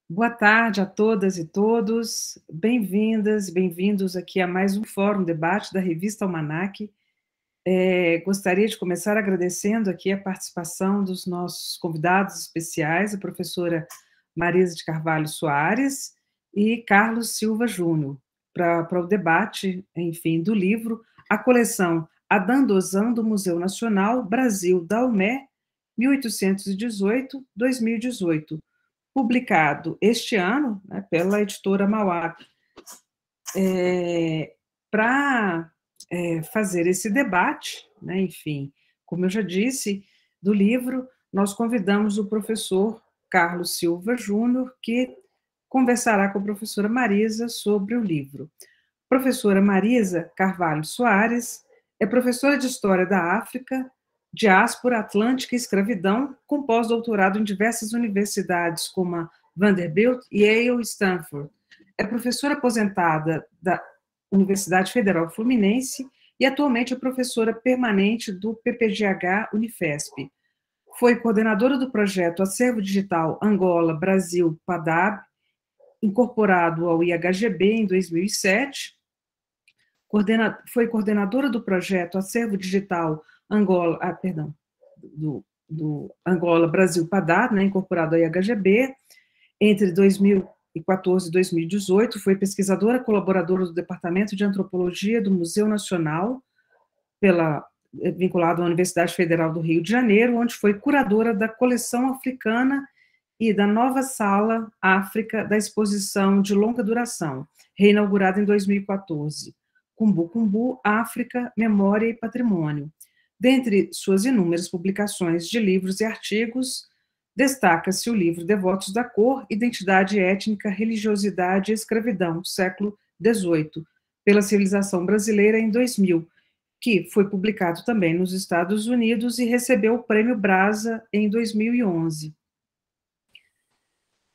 Boa tarde a todas e todos, bem-vindas e bem-vindos aqui a mais um Fórum Debate da revista Almanac. Gostaria de começar agradecendo aqui a participação dos nossos convidados especiais, a professora Marisa de Carvalho Soares e Carlos Silva Júnior, para o debate, enfim, do livro A Coleção Adandozão do Museu Nacional Brasil da UME, 1818-2018, publicado este ano, né, pela editora Mauá. Para fazer esse debate, né, enfim, como eu já disse, do livro, nós convidamos o professor Carlos Silva Júnior, que conversará com a professora Marisa sobre o livro. Professora Marisa Carvalho Soares é professora de História da África, Diáspora, Atlântica e Escravidão, com pós-doutorado em diversas universidades, como a Vanderbilt, Yale e Stanford. É professora aposentada da Universidade Federal Fluminense e atualmente é professora permanente do PPGH Unifesp. Foi coordenadora do projeto Acervo Digital Angola, Brasil, PADAB, incorporado ao IHGB em 2007, foi coordenadora do projeto Acervo Digital Angola, do Angola Brasil Padar, né, incorporado ao IHGB, entre 2014 e 2018, foi pesquisadora colaboradora do Departamento de Antropologia do Museu Nacional, vinculado à Universidade Federal do Rio de Janeiro, onde foi curadora da coleção africana e da nova Sala África da exposição de longa duração, reinaugurada em 2014. Cumbu Cumbu, África, Memória e Patrimônio. Dentre suas inúmeras publicações de livros e artigos, destaca-se o livro Devotos da Cor, Identidade Étnica, Religiosidade e Escravidão, século XVIII, pela Civilização Brasileira em 2000, que foi publicado também nos Estados Unidos e recebeu o Prêmio Brasa em 2011.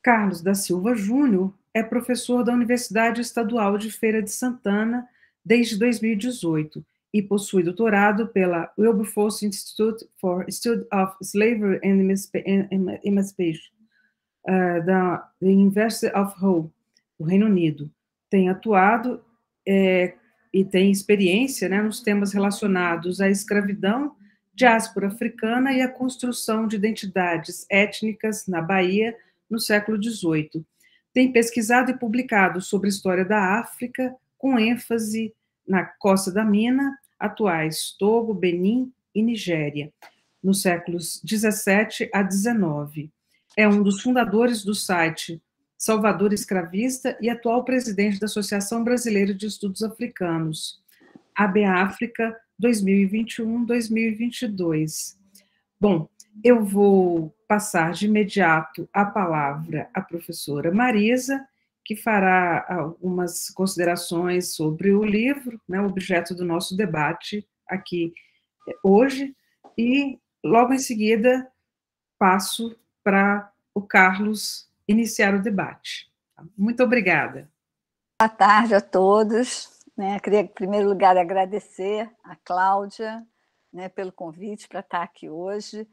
Carlos da Silva Júnior é professor da Universidade Estadual de Feira de Santana desde 2018 e possui doutorado pela Wilberforce Institute for Study of Slavery and Emancipation, da University of Hull, do Reino Unido. Tem atuado e tem experiência, né, nos temas relacionados à escravidão, diáspora africana e a construção de identidades étnicas na Bahia no século XVIII. Tem pesquisado e publicado sobre história da África, com ênfase na Costa da Mina, atuais Togo, Benin e Nigéria, nos séculos 17 a 19. É um dos fundadores do site Salvador Escravista e atual presidente da Associação Brasileira de Estudos Africanos, AB-África 2021-2022. Bom, eu vou passar de imediato a palavra à professora Marisa, que fará algumas considerações sobre o livro, né, objeto do nosso debate aqui hoje, e logo em seguida passo para o Carlos iniciar o debate. Muito obrigada. Boa tarde a todos. Queria, em primeiro lugar, agradecer a Cláudia, pelo convite para estar aqui hoje.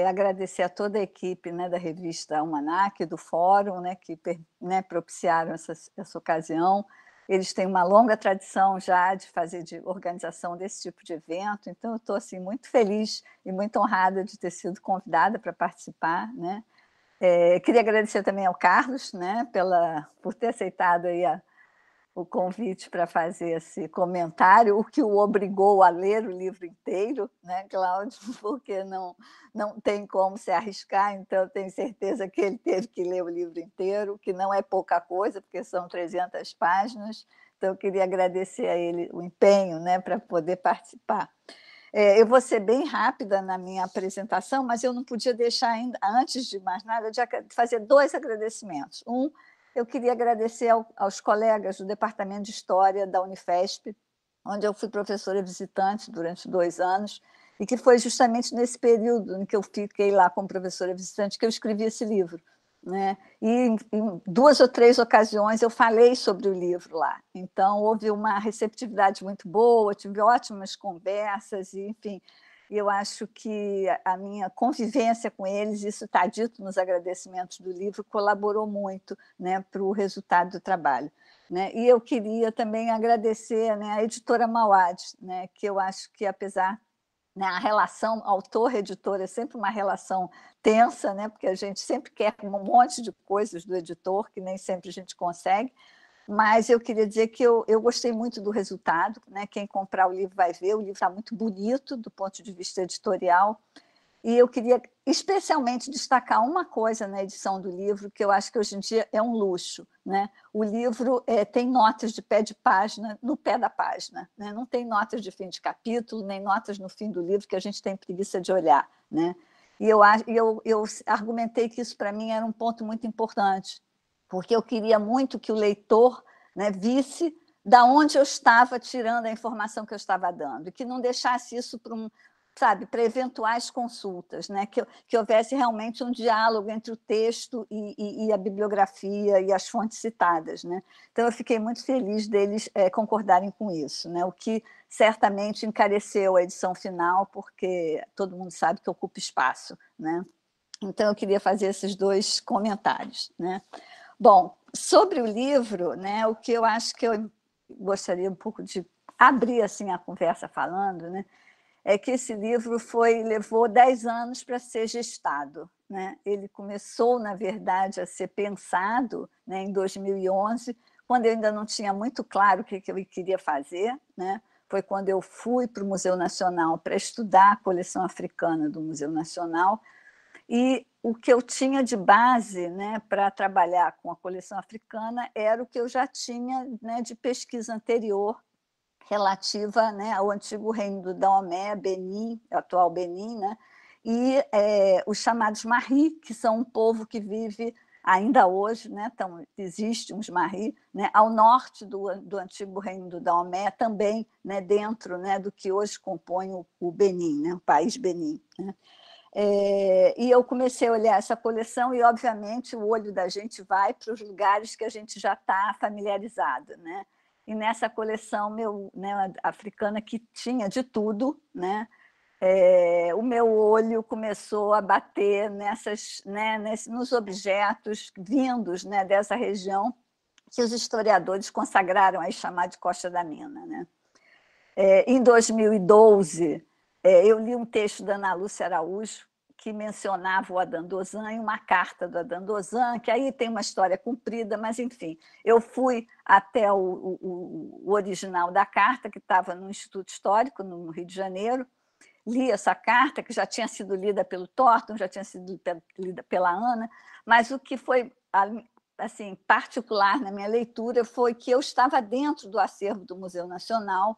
Agradecer a toda a equipe, da revista Almanac, do Fórum, que propiciaram essa ocasião. Eles têm uma longa tradição já de organização desse tipo de evento, então eu estou assim, muito feliz e muito honrada de ter sido convidada para participar. Queria agradecer também ao Carlos, por ter aceitado aí o convite para fazer esse comentário, o que o obrigou a ler o livro inteiro, Cláudio, porque não tem como se arriscar, então eu tenho certeza que ele teve que ler o livro inteiro, que não é pouca coisa, porque são 300 páginas, então eu queria agradecer a ele o empenho, para poder participar. Eu vou ser bem rápida na minha apresentação, mas eu não podia deixar ainda, antes de mais nada, de fazer 2 agradecimentos. Eu queria agradecer aos colegas do Departamento de História da Unifesp, onde eu fui professora visitante durante 2 anos, e que foi justamente nesse período em que eu fiquei lá como professora visitante que eu escrevi esse livro. E em 2 ou 3 ocasiões eu falei sobre o livro lá. Então, houve uma receptividade muito boa, tive ótimas conversas, e, enfim, e eu acho que a minha convivência com eles, isso está dito nos agradecimentos do livro, colaborou muito, né, para o resultado do trabalho. Né? E eu queria também agradecer, né, a editora Mauad, né, que eu acho que, apesar, né, a relação autor-editor é sempre uma relação tensa, né, porque a gente sempre quer um monte de coisas do editor, que nem sempre a gente consegue, mas eu queria dizer que eu gostei muito do resultado, né? Quem comprar o livro vai ver, o livro está muito bonito do ponto de vista editorial, e eu queria especialmente destacar uma coisa na edição do livro, que eu acho que hoje em dia é um luxo. Né? O livro tem notas de pé de página no pé da página, né? Não tem notas de fim de capítulo, nem notas no fim do livro, que a gente tem preguiça de olhar. Né? E eu argumentei que isso, para mim, era um ponto muito importante, porque eu queria muito que o leitor, né, visse da onde eu estava tirando a informação que eu estava dando, e que não deixasse isso para eventuais consultas, né? Que houvesse realmente um diálogo entre o texto e a bibliografia e as fontes citadas. Né? Então, eu fiquei muito feliz deles concordarem com isso, né? O que certamente encareceu a edição final, porque todo mundo sabe que ocupa espaço. Né? Então, eu queria fazer esses dois comentários. Né? Bom, sobre o livro, né, o que eu acho que eu gostaria um pouco de abrir assim, a conversa falando, né, é que esse livro levou 10 anos para ser gestado. Né? Ele começou, na verdade, a ser pensado, né, em 2011, quando eu ainda não tinha muito claro o que eu queria fazer. Né? Foi quando eu fui para o Museu Nacional para estudar a coleção africana do Museu Nacional, e o que eu tinha de base, né, para trabalhar com a coleção africana era o que eu já tinha, né, de pesquisa anterior relativa, né, ao antigo reino do Daomé, Benin, atual Benin, né, e os chamados Mari, que são um povo que vive ainda hoje, né, então, existe uns Mari, né, ao norte do antigo reino do Daomé, também, né, dentro, né, do que hoje compõe o Benin, né, o país Benin. Né. E eu comecei a olhar essa coleção e, obviamente, o olho da gente vai para os lugares que a gente já está familiarizado. Né? E nessa coleção né, africana, que tinha de tudo, né, o meu olho começou a bater nos objetos vindos, né, dessa região, que os historiadores consagraram a chamar de Costa da Mina. Né? Em 2012, eu li um texto da Ana Lúcia Araújo, que mencionava o Adandozan, e uma carta do Adandozan, que aí tem uma história comprida, mas, enfim, eu fui até o original da carta, que estava no Instituto Histórico, no Rio de Janeiro, li essa carta, que já tinha sido lida pelo Thornton, já tinha sido lida pela Ana, mas o que foi assim, particular na minha leitura foi que eu estava dentro do acervo do Museu Nacional.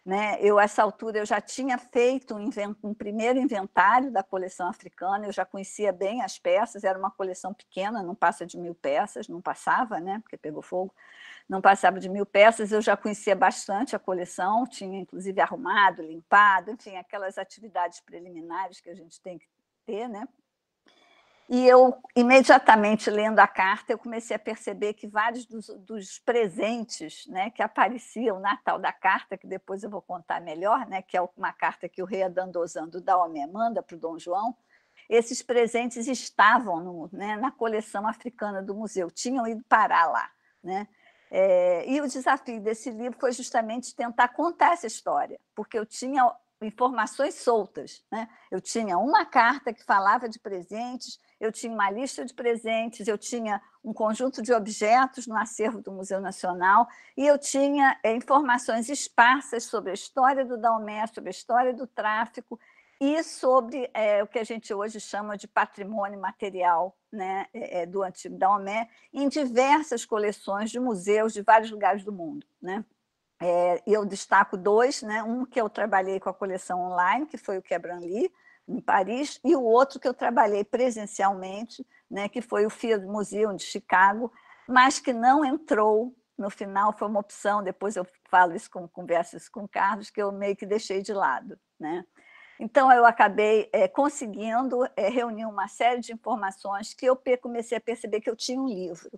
Né? A essa altura, eu já tinha feito um primeiro inventário da coleção africana, eu já conhecia bem as peças, era uma coleção pequena, não passa de 1000 peças, não passava, né? Porque pegou fogo, não passava de 1000 peças, eu já conhecia bastante a coleção, tinha inclusive arrumado, limpado, enfim, aquelas atividades preliminares que a gente tem que ter, né? E eu, imediatamente lendo a carta, eu comecei a perceber que vários dos presentes, né, que apareciam na tal da carta, que depois eu vou contar melhor, né, que é uma carta que o rei Adandozan do Daomé manda para o Dom João, esses presentes estavam na coleção africana do museu, tinham ido parar lá. Né? E o desafio desse livro foi justamente tentar contar essa história, porque eu tinha informações soltas. Né? Eu tinha uma carta que falava de presentes, eu tinha uma lista de presentes, eu tinha um conjunto de objetos no acervo do Museu Nacional, e eu tinha informações esparsas sobre a história do Daomé, sobre a história do tráfico e sobre o que a gente hoje chama de patrimônio material, né, do antigo Daomé, em diversas coleções de museus de vários lugares do mundo. Né? Eu destaco 2, né? Um que eu trabalhei com a coleção online, que foi o Quebranly, em Paris, e o outro que eu trabalhei presencialmente, né? Que foi o Field Museum de Chicago, mas que não entrou no final, foi uma opção, depois eu falo isso, converso isso com o Carlos, que eu meio que deixei de lado. Né? Então, eu acabei conseguindo reunir uma série de informações que eu comecei a perceber que eu tinha um livro.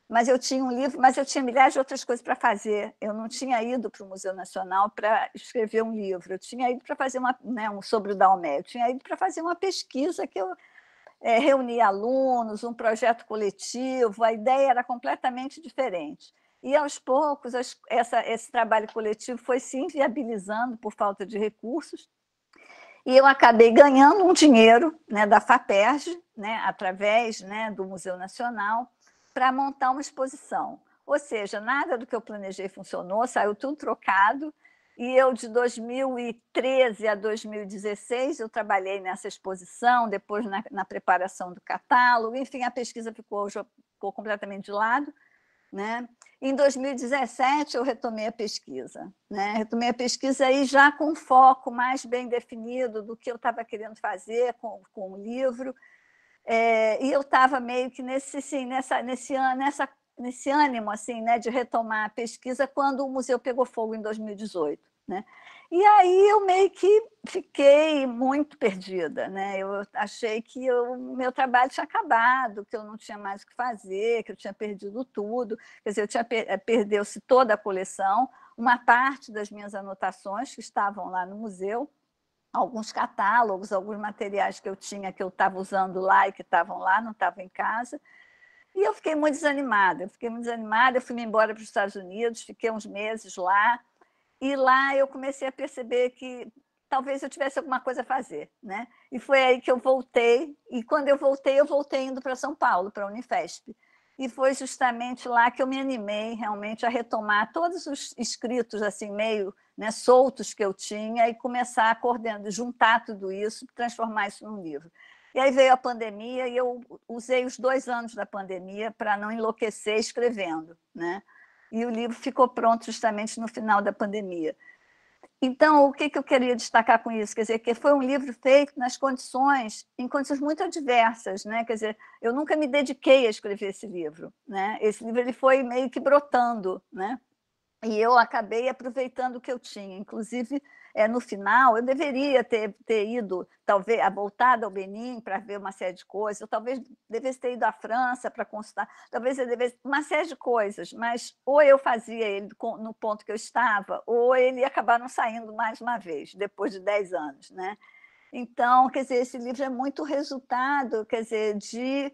mas eu tinha um livro, mas eu tinha milhares de outras coisas para fazer. Eu não tinha ido para o Museu Nacional para escrever um livro, eu tinha ido para fazer sobre o Daomé, eu tinha ido para fazer uma pesquisa que eu reunia alunos, um projeto coletivo, a ideia era completamente diferente. E, aos poucos, esse trabalho coletivo foi se inviabilizando por falta de recursos, e eu acabei ganhando um dinheiro, né, da FAPERJ, né, através, né, do Museu Nacional, para montar uma exposição. Ou seja, nada do que eu planejei funcionou, saiu tudo trocado, e eu, de 2013 a 2016, eu trabalhei nessa exposição, depois na preparação do catálogo, enfim, a pesquisa ficou completamente de lado, né? Em 2017, eu retomei a pesquisa. Né? Retomei a pesquisa aí já com um foco mais bem definido do que eu estava querendo fazer com o livro, e eu estava meio que nesse ânimo assim, né, de retomar a pesquisa quando o museu pegou fogo em 2018. Né? E aí eu meio que fiquei muito perdida. Né? Eu achei que o meu trabalho tinha acabado, que eu não tinha mais o que fazer, que eu tinha perdido tudo. Quer dizer, perdeu-se toda a coleção, uma parte das minhas anotações que estavam lá no museu, alguns catálogos, alguns materiais que eu tinha, que eu estava usando lá e que estavam lá, não estavam em casa. E eu fiquei muito desanimada. Eu fui embora para os Estados Unidos, fiquei uns meses lá, e lá eu comecei a perceber que talvez eu tivesse alguma coisa a fazer. Né? E foi aí que eu voltei, e quando eu voltei indo para São Paulo, para a Unifesp. E foi justamente lá que eu me animei realmente a retomar todos os escritos assim meio, né, soltos que eu tinha e começar a coordenar, juntar tudo isso, transformar isso num livro. E aí veio a pandemia e eu usei os 2 anos da pandemia para não enlouquecer escrevendo. Né? E o livro ficou pronto justamente no final da pandemia. Então, o que eu queria destacar com isso? Quer dizer, que foi um livro feito em condições muito adversas. Né? Quer dizer, eu nunca me dediquei a escrever esse livro. Né? Esse livro ele foi meio que brotando. Né? E eu acabei aproveitando o que eu tinha. Inclusive, no final, eu deveria ter ido, talvez, voltado ao Benin para ver uma série de coisas, eu talvez devesse ter ido à França para consultar, talvez eu devesse, uma série de coisas, mas ou eu fazia ele no ponto que eu estava, ou ele ia acabar não saindo mais uma vez, depois de 10 anos. Né? Então, quer dizer, esse livro é muito resultado, quer dizer, de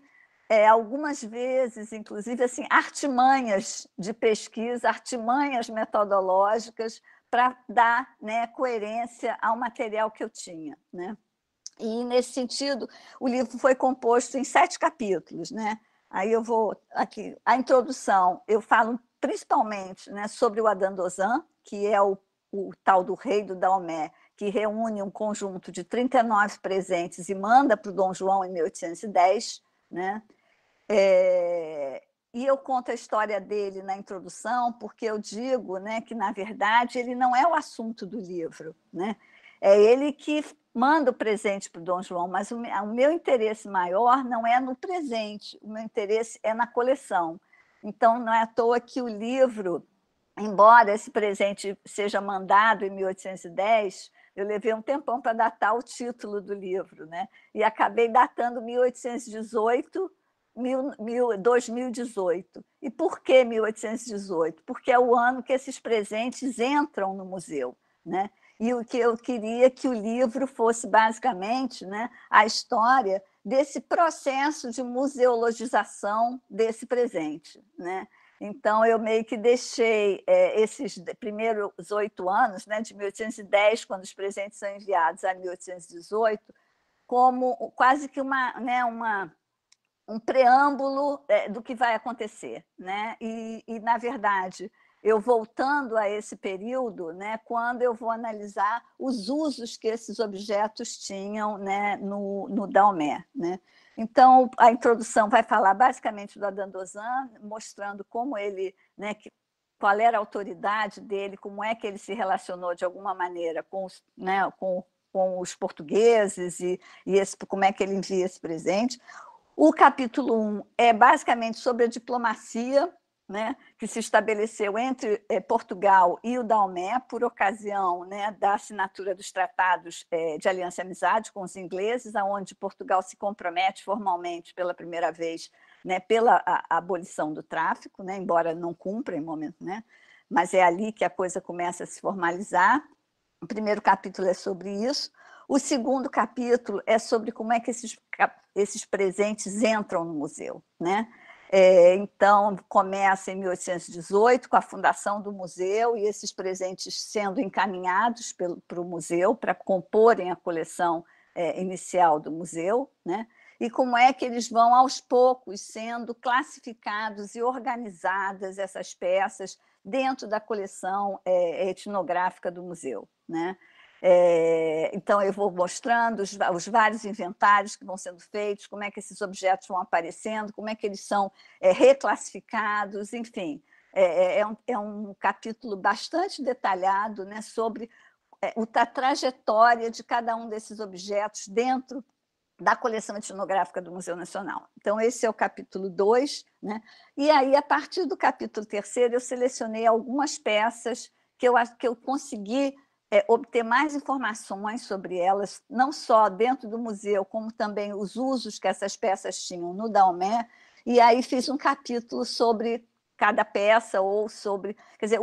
algumas vezes, inclusive, assim, artimanhas de pesquisa, artimanhas metodológicas para dar, né, coerência ao material que eu tinha. Né? E, nesse sentido, o livro foi composto em 7 capítulos. Né? Aí eu vou aqui. A introdução, eu falo principalmente, né, sobre o Adandozan, que é o tal do rei do Daomé, que reúne um conjunto de 39 presentes e manda para o Dom João em 1810. Né? E eu conto a história dele na introdução, porque eu digo, né, que, na verdade, ele não é o assunto do livro. Né? É ele que manda o presente para o Dom João, mas o meu interesse maior não é no presente, o meu interesse é na coleção. Então, não é à toa que o livro, embora esse presente seja mandado em 1810, eu levei um tempão para datar o título do livro. Né? E acabei datando 1818, 2018. E por que 1818? Porque é o ano que esses presentes entram no museu. Né? E o que eu queria que o livro fosse, basicamente, né, a história desse processo de museologização desse presente. Né? Então, eu meio que deixei esses primeiros 8 anos, né, de 1810, quando os presentes são enviados, a 1818, como quase que um preâmbulo do que vai acontecer. Né? E, na verdade, eu voltando a esse período, né, quando eu vou analisar os usos que esses objetos tinham, né, no Daomé. Né? Então, a introdução vai falar basicamente do Adandozan, mostrando como ele, né, qual era a autoridade dele, como é que ele se relacionou de alguma maneira com os portugueses e como é que ele envia esse presente. O capítulo 1 é basicamente sobre a diplomacia, né, que se estabeleceu entre Portugal e o Daomé por ocasião, né, da assinatura dos tratados de aliança e amizade com os ingleses, onde Portugal se compromete formalmente pela primeira vez, né, pela a abolição do tráfico, né, embora não cumpra em momento, né, mas é ali que a coisa começa a se formalizar. O primeiro capítulo é sobre isso. O segundo capítulo é sobre como é que esses presentes entram no museu, né? Então, começa em 1818, com a fundação do museu, e esses presentes sendo encaminhados para o museu, para comporem a coleção inicial do museu, né? E como é que eles vão, aos poucos, sendo classificados e organizadas essas peças dentro da coleção etnográfica do museu, né? Então, eu vou mostrando os vários inventários que vão sendo feitos, como é que esses objetos vão aparecendo, como é que eles são reclassificados, enfim. É um capítulo bastante detalhado, né, sobre a trajetória de cada um desses objetos dentro da coleção etnográfica do Museu Nacional. Então, esse é o capítulo 2, né? E aí, a partir do capítulo 3º, eu selecionei algumas peças que eu consegui obter mais informações sobre elas, não só dentro do museu, como também os usos que essas peças tinham no Daomé, e aí fiz um capítulo sobre cada peça, ou sobre... Quer dizer,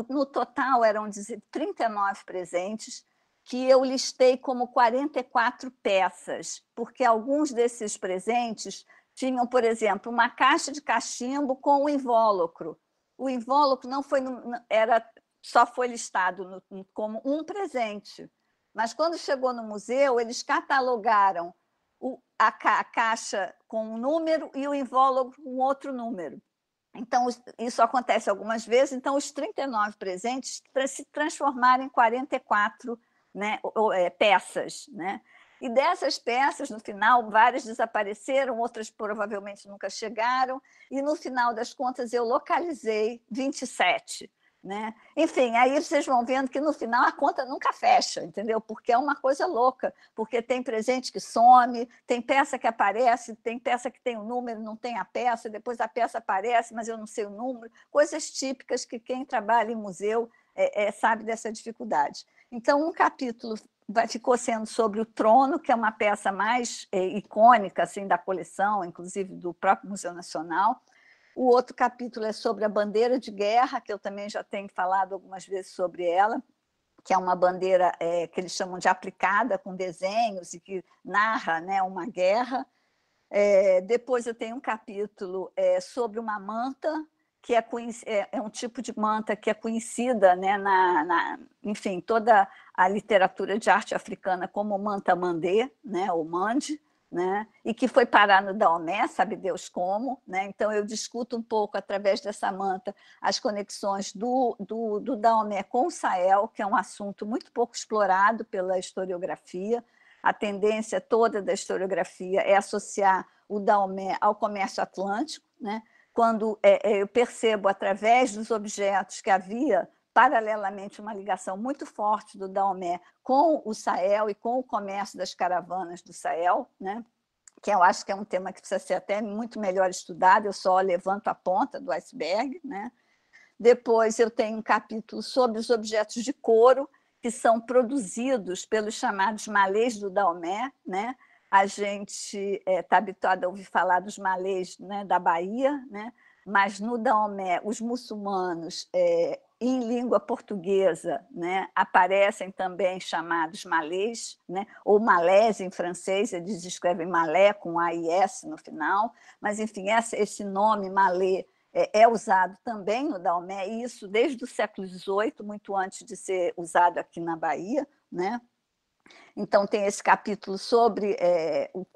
no total eram 39 presentes, que eu listei como 44 peças, porque alguns desses presentes tinham, por exemplo, uma caixa de cachimbo com o invólucro. O invólucro não foi, só foi listado como um presente, mas quando chegou no museu, eles catalogaram a caixa com um número e o invólucro com outro número. Então, isso acontece algumas vezes, então os 39 presentes se transformaram em 44, né, peças, né? E dessas peças, no final, várias desapareceram, outras provavelmente nunca chegaram, e no final das contas eu localizei 27. Né? Enfim, aí vocês vão vendo que no final a conta nunca fecha, entendeu? Porque é uma coisa louca, porque tem presente que some, tem peça que aparece, tem peça que tem o número, não tem a peça, depois a peça aparece, mas eu não sei o número, coisas típicas que quem trabalha em museu sabe dessa dificuldade. Então, um capítulo ficou sendo sobre o trono, que é uma peça mais icônica assim, da coleção, inclusive do próprio Museu Nacional. O outro capítulo é sobre a bandeira de guerra, que eu também já tenho falado algumas vezes sobre ela, que é uma bandeira que eles chamam de aplicada, com desenhos, e que narra, né, uma guerra. Depois eu tenho um capítulo sobre uma manta, que é um tipo de manta que é conhecida, né, enfim, toda a literatura de arte africana como manta mandé, né, ou mande, né, e que foi parar no Daomé, sabe Deus como, né? Então eu discuto um pouco, através dessa manta, as conexões do Daomé com o Sahel, que é um assunto muito pouco explorado pela historiografia. A tendência toda da historiografia é associar o Daomé ao comércio atlântico, né? Quando eu percebo, através dos objetos, que havia paralelamente uma ligação muito forte do Daomé com o Sahel e com o comércio das caravanas do Sahel, né? Que eu acho que é um tema que precisa ser até muito melhor estudado, eu só levanto a ponta do iceberg, né? Depois eu tenho um capítulo sobre os objetos de couro, que são produzidos pelos chamados malês do Daomé, né? A gente está habituado a ouvir falar dos malês, né, da Bahia, né? Mas no Daomé, os muçulmanos, em língua portuguesa, né, aparecem também chamados malês, né, ou malés em francês, eles escrevem malé com AIS no final, mas, enfim, esse nome malê é usado também no Daomé, e isso desde o século XVIII, muito antes de ser usado aqui na Bahia, né? Então, tem esse capítulo sobre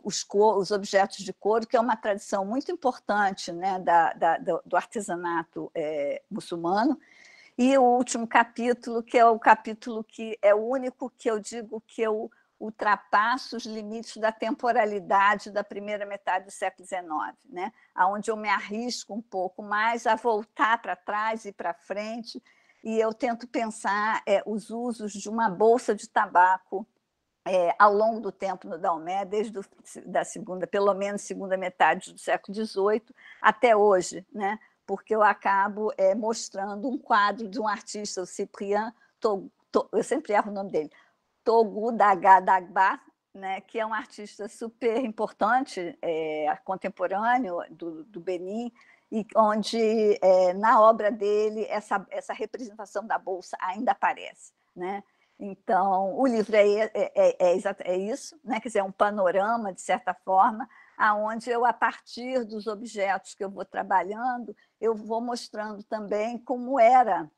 os objetos de couro, que é uma tradição muito importante, né, do artesanato muçulmano. E o último capítulo, que é o capítulo que é o único que eu digo que eu ultrapasso os limites da temporalidade da primeira metade do século XIX, né? Onde eu me arrisco um pouco mais a voltar para trás e para frente, e eu tento pensar os usos de uma bolsa de tabaco ao longo do tempo no Daomé, desde pelo menos segunda metade do século XVIII até hoje, né? Porque eu acabo mostrando um quadro de um artista, o Cyprien, eu sempre erro o nome dele, Togu Dagba, né, que é um artista super importante, contemporâneo do Benin, e onde, na obra dele, essa representação da bolsa ainda aparece, né? Então, o livro é isso, né? Quer dizer, é um panorama, de certa forma, aonde eu, a partir dos objetos que eu vou trabalhando, eu vou mostrando também como era,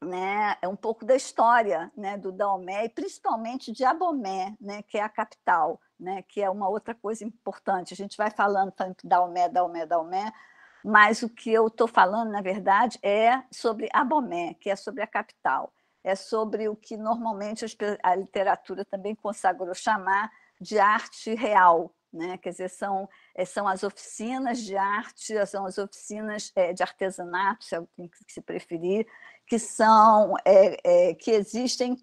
né, um pouco da história, né, do Daomé, e principalmente de Abomey, né, que é a capital, né, que é uma outra coisa importante. A gente vai falando Daomé, Daomé, Daomé, mas o que eu estou falando, na verdade, é sobre Abomey, que é sobre a capital. É sobre o que normalmente a literatura também consagrou chamar de arte real, né? Quer dizer, são as oficinas de arte, são as oficinas de artesanato, se alguém se preferir, que existem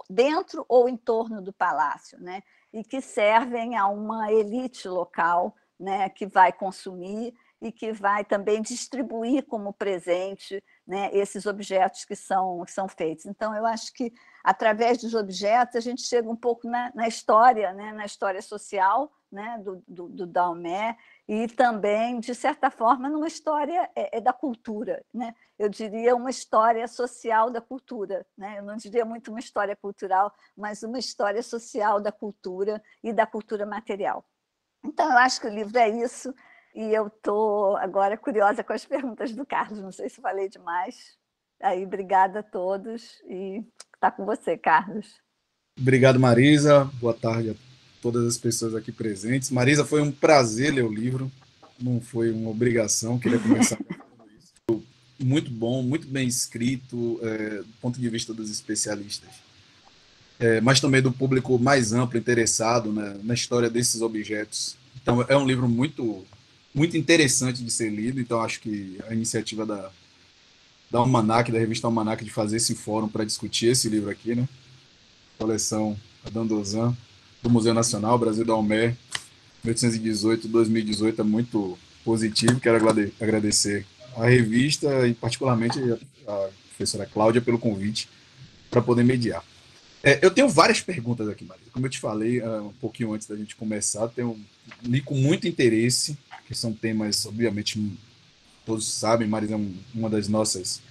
dentro ou em torno do palácio, né? E que servem a uma elite local, né? Que vai consumir e que vai também distribuir como presente, né, esses objetos que são feitos. Então, eu acho que, através dos objetos, a gente chega um pouco na história, né, na história social, né, do Daomé, e também, de certa forma, numa história da cultura, né? Eu diria uma história social da cultura, né? Eu não diria muito uma história cultural, mas uma história social da cultura e da cultura material. Então, eu acho que o livro é isso, e eu estou agora curiosa com as perguntas do Carlos, não sei se falei demais. Aí, obrigada a todos, e está com você, Carlos. Obrigado, Marisa. Boa tarde a todas as pessoas aqui presentes. Marisa, foi um prazer ler o livro, não foi uma obrigação, queria começar falando isso. Muito bom, muito bem escrito, do ponto de vista dos especialistas, mas também do público mais amplo, interessado, né, na história desses objetos. Então, é um livro muito, muito interessante de ser lido, então acho que a iniciativa da Almanac, da revista Almanac, de fazer esse fórum para discutir esse livro aqui, né? Coleção Adandozan, do Museu Nacional, Brasil Daomé, 1818-2018, é muito positivo. Quero agradecer a revista e, particularmente, a professora Cláudia pelo convite para poder mediar. Eu tenho várias perguntas aqui, Marisa. Como eu te falei um pouquinho antes da gente começar, li com muito interesse, que são temas, obviamente, todos sabem, Marisa é uma das nossas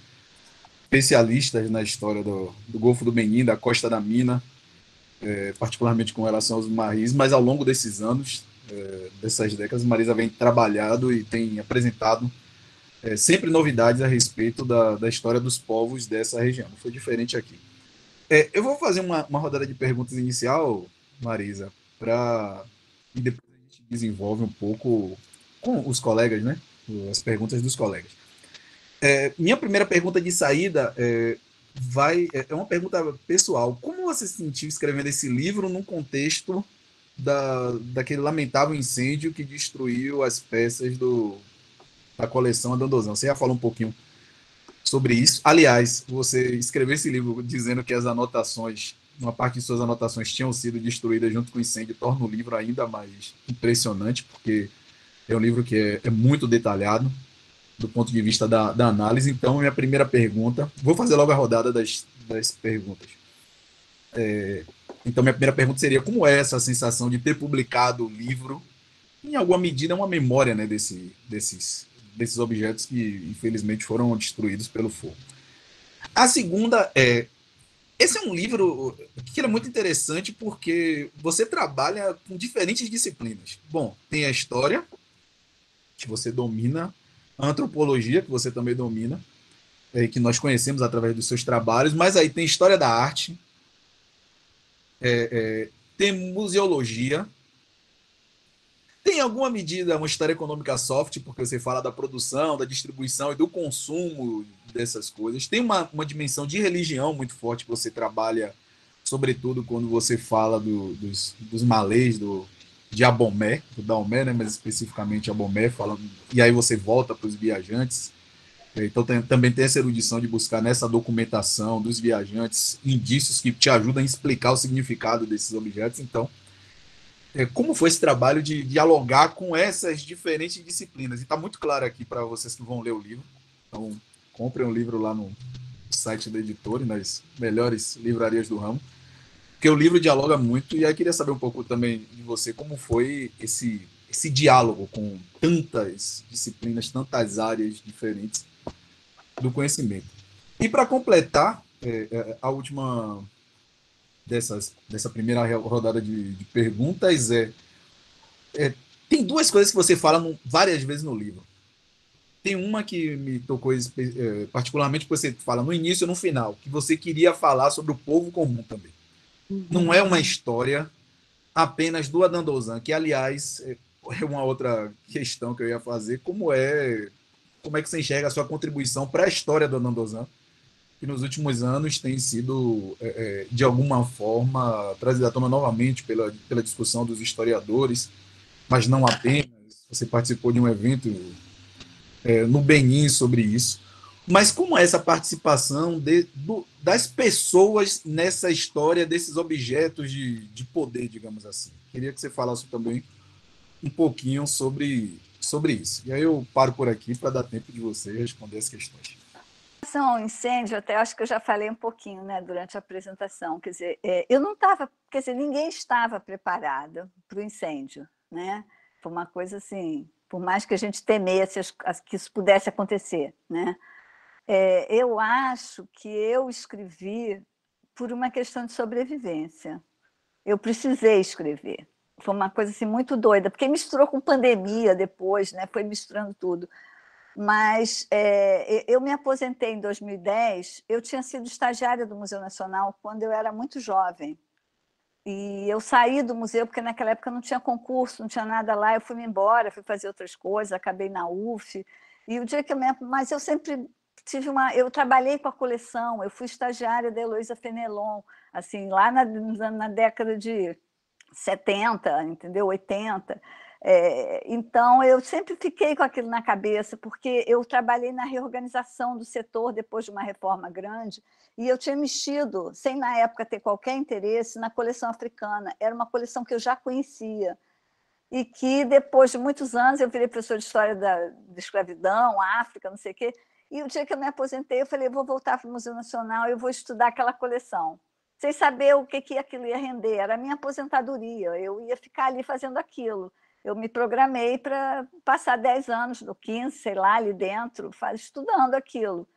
especialistas na história do Golfo do Benin, da Costa da Mina, particularmente com relação aos maris, mas ao longo desses anos, dessas décadas, Marisa vem trabalhado e tem apresentado sempre novidades a respeito da história dos povos dessa região. Não foi diferente aqui. Eu vou fazer uma rodada de perguntas inicial, Marisa, e depois a gente desenvolve um pouco com os colegas, né? As perguntas dos colegas. Minha primeira pergunta de saída é uma pergunta pessoal. Como você se sentiu escrevendo esse livro num contexto daquele lamentável incêndio que destruiu as peças da coleção Adandozan? Você já falou um pouquinho sobre isso. Aliás, você escreveu esse livro dizendo que uma parte de suas anotações tinham sido destruídas junto com o incêndio, torna o livro ainda mais impressionante, porque é um livro que é muito detalhado do ponto de vista da análise. Então, minha primeira pergunta, vou fazer logo a rodada das perguntas. Então, minha primeira pergunta seria: como é essa sensação de ter publicado o livro? Em alguma medida, é uma memória, né, desses objetos que, infelizmente, foram destruídos pelo fogo. A segunda esse é um livro que é muito interessante porque você trabalha com diferentes disciplinas. Bom, tem a história, que você domina, a antropologia, que você também domina, que nós conhecemos através dos seus trabalhos, mas aí tem história da arte, tem museologia, tem em alguma medida uma história econômica soft, porque você fala da produção, da distribuição e do consumo dessas coisas. Tem uma dimensão de religião muito forte que você trabalha, sobretudo quando você fala dos malês, de Abomey, do Daomé, né, mas especificamente Abomey, falando, e aí você volta para os viajantes. Então também tem essa erudição de buscar nessa documentação dos viajantes indícios que te ajudam a explicar o significado desses objetos. Então, como foi esse trabalho de dialogar com essas diferentes disciplinas? E está muito claro aqui para vocês que vão ler o livro. Então, comprem o livro lá no site da editora e nas melhores livrarias do ramo. porque o livro dialoga muito, e aí eu queria saber um pouco também de você, como foi esse diálogo com tantas disciplinas, tantas áreas diferentes do conhecimento. E para completar, a última dessa primeira rodada de perguntas tem duas coisas que você fala várias vezes no livro. Tem uma que me tocou particularmente, que você fala no início e no final, que você queria falar sobre o povo comum também. Não é uma história apenas do Adam Dozan, que, aliás, é uma outra questão que eu ia fazer, como é que você enxerga a sua contribuição para a história do Adam Dozan, que nos últimos anos tem sido, de alguma forma, trazida à tona novamente pela discussão dos historiadores, mas não apenas. Você participou de um evento no Benin sobre isso. Mas como é essa participação das pessoas nessa história desses objetos de poder, digamos assim? Queria que você falasse também um pouquinho sobre isso. E aí eu paro por aqui para dar tempo de você responder as questões. Em relação ao incêndio, até acho que eu já falei um pouquinho, né, durante a apresentação. Quer dizer, eu não estava, quer dizer, ninguém estava preparado para o incêndio, né? Foi uma coisa assim, por mais que a gente temesse que isso pudesse acontecer, né? Eu acho que eu escrevi por uma questão de sobrevivência. Eu precisei escrever. Foi uma coisa assim, muito doida, porque misturou com pandemia depois, né? Foi misturando tudo. Mas eu me aposentei em 2010, eu tinha sido estagiária do Museu Nacional quando eu era muito jovem. E eu saí do museu, porque naquela época não tinha concurso, não tinha nada lá, eu fui embora, fui fazer outras coisas, acabei na UF. E o dia que mas eu sempre tive eu trabalhei com a coleção, eu fui estagiária da Heloísa Fenelon, assim, lá na década de 70, entendeu? 80. Então, eu sempre fiquei com aquilo na cabeça, porque eu trabalhei na reorganização do setor depois de uma reforma grande, e eu tinha mexido, sem na época ter qualquer interesse, na coleção africana. Era uma coleção que eu já conhecia, e que depois de muitos anos eu virei professora de História da Escravidão, África, não sei o quê, e o dia que eu me aposentei, eu falei, eu vou voltar para o Museu Nacional e eu vou estudar aquela coleção, sem saber o que aquilo ia render. Era a minha aposentadoria, eu ia ficar ali fazendo aquilo. Eu me programei para passar 10 anos, ou 15, sei lá, ali dentro, estudando aquilo.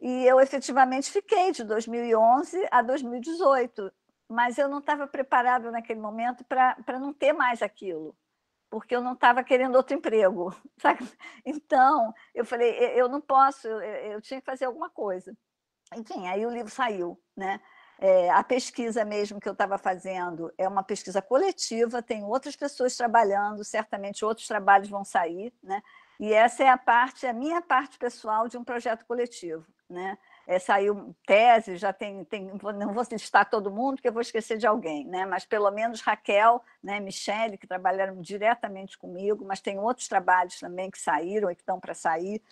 E eu efetivamente fiquei de 2011 a 2018, mas eu não estava preparada naquele momento para não ter mais aquilo, porque eu não estava querendo outro emprego, sabe? Então, eu falei, eu não posso, eu tinha que fazer alguma coisa. Enfim, aí o livro saiu, né? A pesquisa mesmo que eu estava fazendo é uma pesquisa coletiva, tem outras pessoas trabalhando, certamente outros trabalhos vão sair, né? E essa é a minha parte pessoal de um projeto coletivo, né? Saiu tese, já tem, não vou listar todo mundo, porque eu vou esquecer de alguém, né? Mas pelo menos Raquel, né, Michele, que trabalharam diretamente comigo, mas tem outros trabalhos também que saíram e que estão para sair.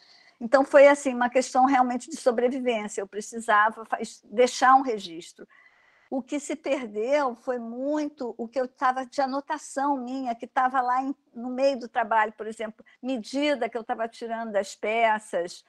Então, foi assim, uma questão realmente de sobrevivência. Eu precisava deixar um registro. O que se perdeu foi muito o que eu estava de anotação minha, que estava lá no meio do trabalho, por exemplo, medida que eu estava tirando das peças,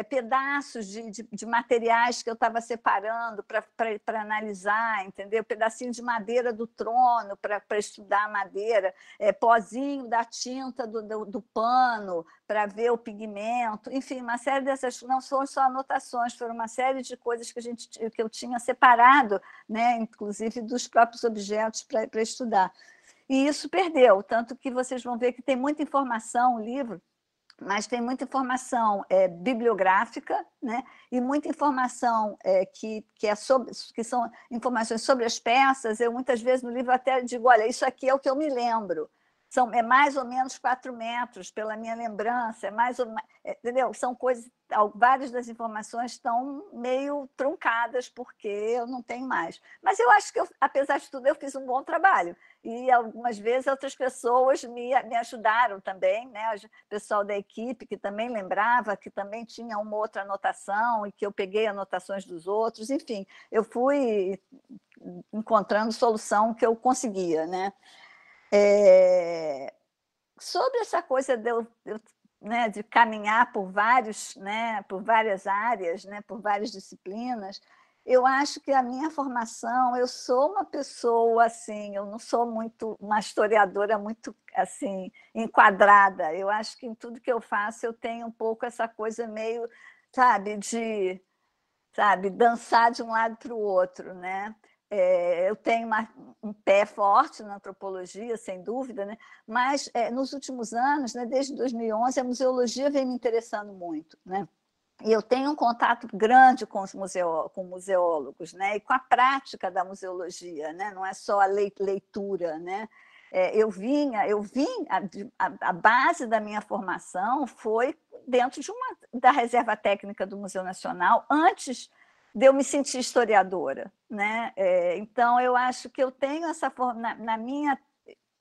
pedaços de materiais que eu estava separando para analisar, entendeu? Pedacinho de madeira do trono para estudar a madeira, pozinho da tinta do pano para ver o pigmento, enfim, uma série dessas, não são só anotações, foram uma série de coisas que eu tinha separado, né, inclusive dos próprios objetos para estudar. E isso perdeu, tanto que vocês vão ver que tem muita informação, o livro, mas tem muita informação bibliográfica, né? E muita informação que são informações sobre as peças. Eu, muitas vezes, no livro até digo, olha, isso aqui é o que eu me lembro. É mais ou menos 4 metros, pela minha lembrança, entendeu? São coisas, várias das informações estão meio truncadas, porque eu não tenho mais. Mas eu acho que, apesar de tudo, eu fiz um bom trabalho. E algumas vezes outras pessoas me ajudaram também, né? O pessoal da equipe que também lembrava, que também tinha uma outra anotação e que eu peguei anotações dos outros. Enfim, eu fui encontrando solução que eu conseguia, né? Sobre essa coisa né, de caminhar por várias áreas, né, por várias disciplinas, eu acho que a minha formação, eu sou uma pessoa assim, eu não sou muito uma historiadora muito assim enquadrada. Eu acho que em tudo que eu faço eu tenho um pouco essa coisa meio, sabe, de, sabe, dançar de um lado para o outro, né? Eu tenho um pé forte na antropologia, sem dúvida, né? Mas nos últimos anos, né, desde 2011, a museologia vem me interessando muito, né? E eu tenho um contato grande com os com museólogos, né? E com a prática da museologia, né? Não é só a leitura, né? Eu vim, a base da minha formação foi dentro da Reserva Técnica do Museu Nacional, antes de eu me sentir historiadora, né? Então, eu acho que eu tenho essa na minha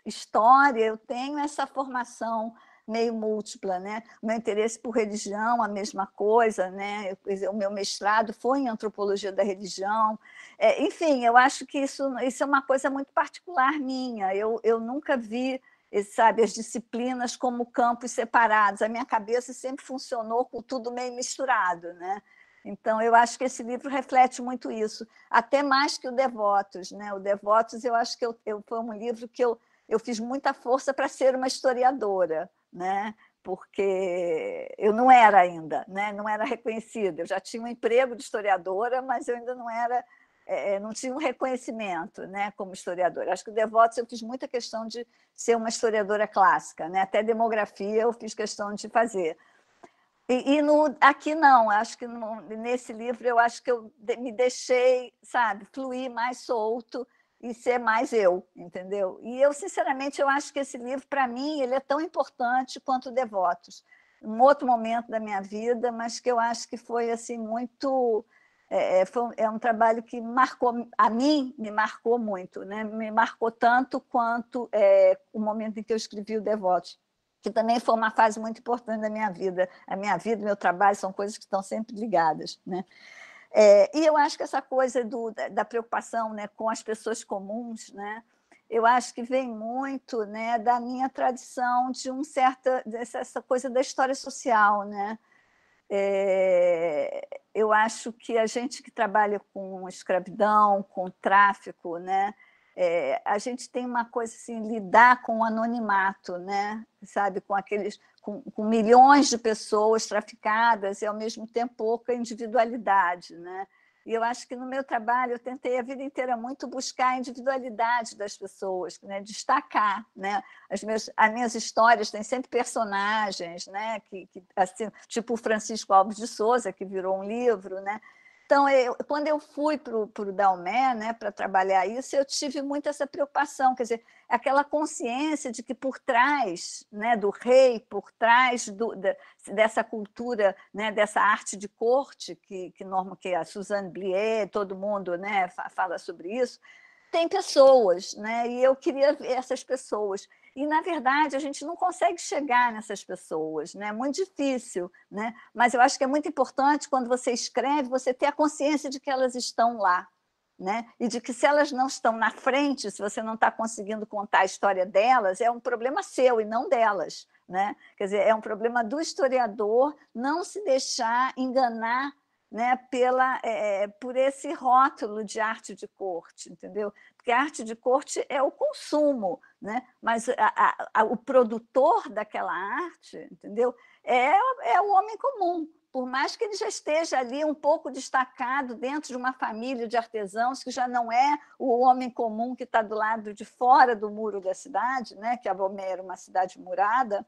história, eu tenho essa formação meio múltipla, né? O meu interesse por religião, a mesma coisa, né? O meu mestrado foi em antropologia da religião. Enfim, eu acho que isso é uma coisa muito particular minha. Eu nunca vi, sabe, as disciplinas como campos separados. A minha cabeça sempre funcionou com tudo meio misturado, né? Então, eu acho que esse livro reflete muito isso, até mais que o Devotos, né? O Devotos, eu acho que foi um livro que eu fiz muita força para ser uma historiadora, né? Porque eu não era ainda, né? Não era reconhecida. Eu já tinha um emprego de historiadora, mas eu ainda não era, não tinha um reconhecimento, né? Como historiadora. Acho que o Devotos eu fiz muita questão de ser uma historiadora clássica, né? Até demografia eu fiz questão de fazer. Aqui não, acho que nesse livro eu acho que eu me deixei, sabe, fluir mais solto e ser mais eu, entendeu? E eu, sinceramente, eu acho que esse livro, para mim, ele é tão importante quanto Devotos. Um outro momento da minha vida, mas que eu acho que foi assim muito... É um trabalho que marcou, a mim, me marcou muito, né? Me marcou tanto quanto o momento em que eu escrevi o Devotos, que também foi uma fase muito importante da minha vida. A minha vida e meu trabalho são coisas que estão sempre ligadas, né? E eu acho que essa coisa da preocupação, né, com as pessoas comuns, né, eu acho que vem muito, né, da minha tradição de essa coisa da história social, né? Eu acho que a gente que trabalha com escravidão, com tráfico, né, a gente tem uma coisa assim, lidar com o anonimato, né? Sabe, com milhões de pessoas traficadas e ao mesmo tempo pouca individualidade, né? E eu acho que no meu trabalho eu tentei a vida inteira muito buscar a individualidade das pessoas, né? Destacar, né? As minhas histórias têm sempre personagens, né? Assim, tipo o Francisco Alves de Souza, que virou um livro, né? Então, quando eu fui para o Daomé, né, para trabalhar isso, eu tive muito essa preocupação, quer dizer, aquela consciência de que por trás, né, do rei, por trás dessa cultura, né, dessa arte de corte, que a Suzanne Blier, todo mundo, né, fala sobre isso, tem pessoas, né, e eu queria ver essas pessoas. E, na verdade, a gente não consegue chegar nessas pessoas, né? É muito difícil, né? Mas eu acho que é muito importante, quando você escreve, você ter a consciência de que elas estão lá, né? E de que, se elas não estão na frente, se você não está conseguindo contar a história delas, é um problema seu e não delas, né? Quer dizer, é um problema do historiador não se deixar enganar, né, por esse rótulo de arte de corte, entendeu? Porque a arte de corte é o consumo, né? Mas o produtor daquela arte, entendeu? É o homem comum, por mais que ele já esteja ali um pouco destacado dentro de uma família de artesãos, que já não é o homem comum que está do lado de fora do muro da cidade, né? Que a Abomey era uma cidade murada,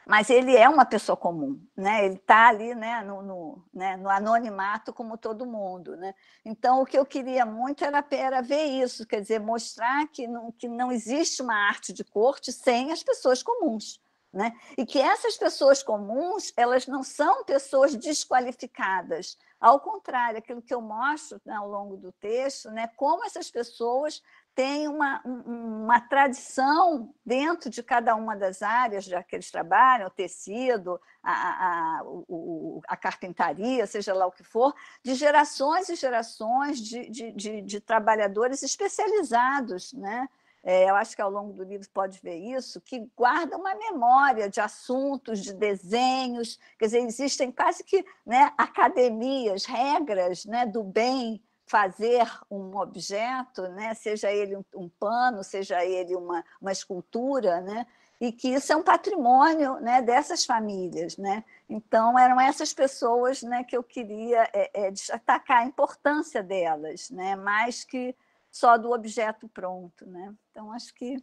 mas ele é uma pessoa comum, né? Ele está ali, né, no anonimato como todo mundo, né? Então, o que eu queria muito era ver isso, quer dizer, mostrar que não existe uma arte de corte sem as pessoas comuns, né? E que essas pessoas comuns, elas não são pessoas desqualificadas. Ao contrário, aquilo que eu mostro, né, ao longo do texto, né, como essas pessoas tem uma tradição dentro de cada uma das áreas já que eles trabalham, o tecido, a carpintaria, seja lá o que for, de gerações e gerações de trabalhadores especializados, né? eu acho que ao longo do livro pode ver isso, que guarda uma memória de assuntos, de desenhos, quer dizer, existem quase que, né, academias, regras, né, do bem fazer um objeto, né, seja ele um pano, seja ele uma escultura, né, e que isso é um patrimônio, né, dessas famílias, né? Então, eram essas pessoas, né, que eu queria destacar a importância delas, né, mais que só do objeto pronto, né? Então, acho que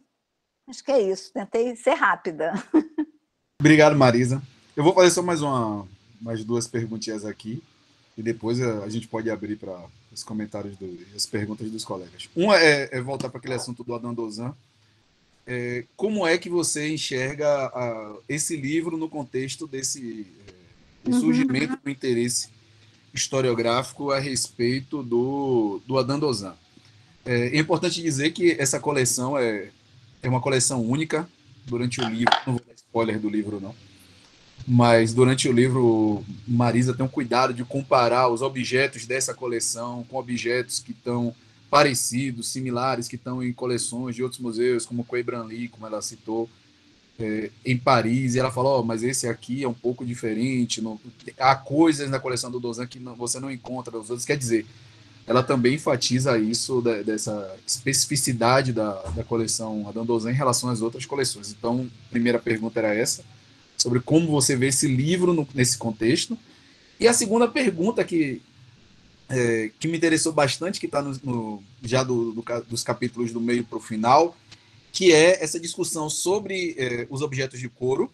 é isso. Tentei ser rápida. Obrigado, Marisa. Eu vou fazer só mais duas perguntinhas aqui e depois a gente pode abrir para os comentários e as perguntas dos colegas. Uma é voltar para aquele assunto do Adam Dozan. Como é que você enxerga esse livro no contexto desse surgimento do interesse historiográfico a respeito do Adam Dozan? É importante dizer que essa coleção é uma coleção única durante o livro. Não vou dar spoiler do livro, não. Mas durante o livro, Marisa tem um cuidado de comparar os objetos dessa coleção com objetos que estão parecidos, similares, que estão em coleções de outros museus, como o Quai Branly, como ela citou, em Paris. E ela falou, mas esse aqui é um pouco diferente. Não, há coisas na coleção do Dozan que você não encontra nos outros. Quer dizer, ela também enfatiza isso, dessa especificidade da coleção Adam Dozan em relação às outras coleções. Então, a primeira pergunta era essa, sobre como você vê esse livro nesse contexto. E a segunda pergunta que me interessou bastante, que está já dos capítulos do meio para o final, que é essa discussão sobre os objetos de couro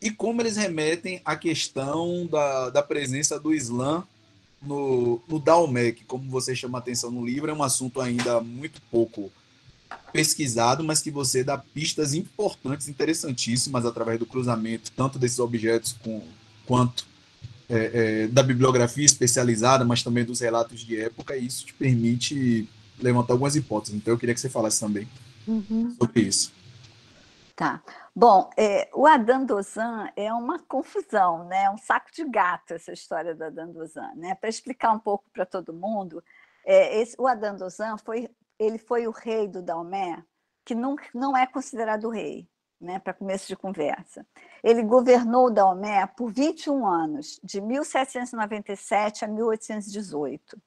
e como eles remetem à questão da presença do Islã no Daomé, que, como você chama a atenção no livro, é um assunto ainda muito pouco pesquisado, mas que você dá pistas importantes, interessantíssimas, através do cruzamento, tanto desses objetos quanto da bibliografia especializada, mas também dos relatos de época, e isso te permite levantar algumas hipóteses. Então, eu queria que você falasse também sobre isso. Tá. Bom, o Adam Dozan é uma confusão, né? É um saco de gato essa história do Adam Dozan, né? Para explicar um pouco para todo mundo, o Adam Dozan foi o rei do Daomé, que não é considerado rei, né? Para começo de conversa. Ele governou o Daomé por 21 anos, de 1797 a 1818.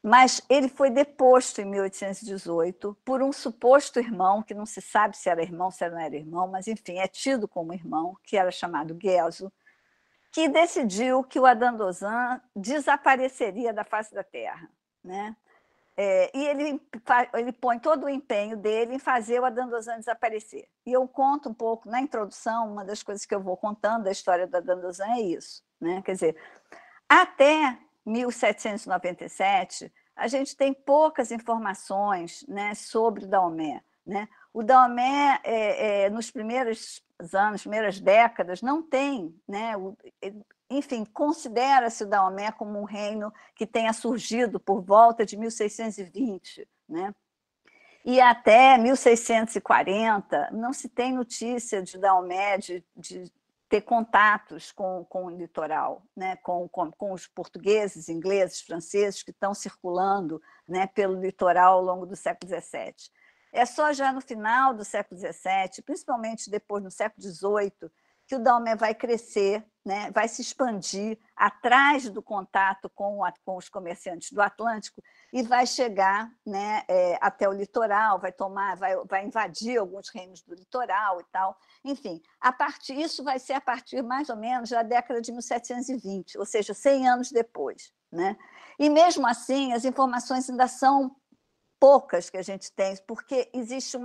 Mas ele foi deposto em 1818 por um suposto irmão, que não se sabe se era irmão, se não era irmão, mas, enfim, é tido como irmão, que era chamado Gezo, que decidiu que o Adam Dozan desapareceria da face da Terra, né? E ele põe todo o empenho dele em fazer o Adam Dozan desaparecer. E eu conto um pouco, na introdução, uma das coisas que eu vou contando da história do Adam Dozan é isso, né? Quer dizer, até 1797, a gente tem poucas informações, né, sobre o Daomé, né? O Daomé, nos primeiros anos, primeiras décadas, não tem, né, enfim, considera-se o Daomé como um reino que tenha surgido por volta de 1620, né? E até 1640 não se tem notícia de Daomé, de ter contatos com o litoral, né? com os portugueses, ingleses, franceses que estão circulando, né, pelo litoral ao longo do século XVII. É só já no final do século XVII, principalmente depois no século XVIII, que o Daomé vai crescer, né, vai se expandir atrás do contato com os comerciantes do Atlântico e vai chegar, né, até o litoral, vai invadir alguns reinos do litoral e tal. Enfim, isso vai ser a partir mais ou menos da década de 1720, ou seja, 100 anos depois, né? E mesmo assim, as informações ainda são poucas que a gente tem, porque existe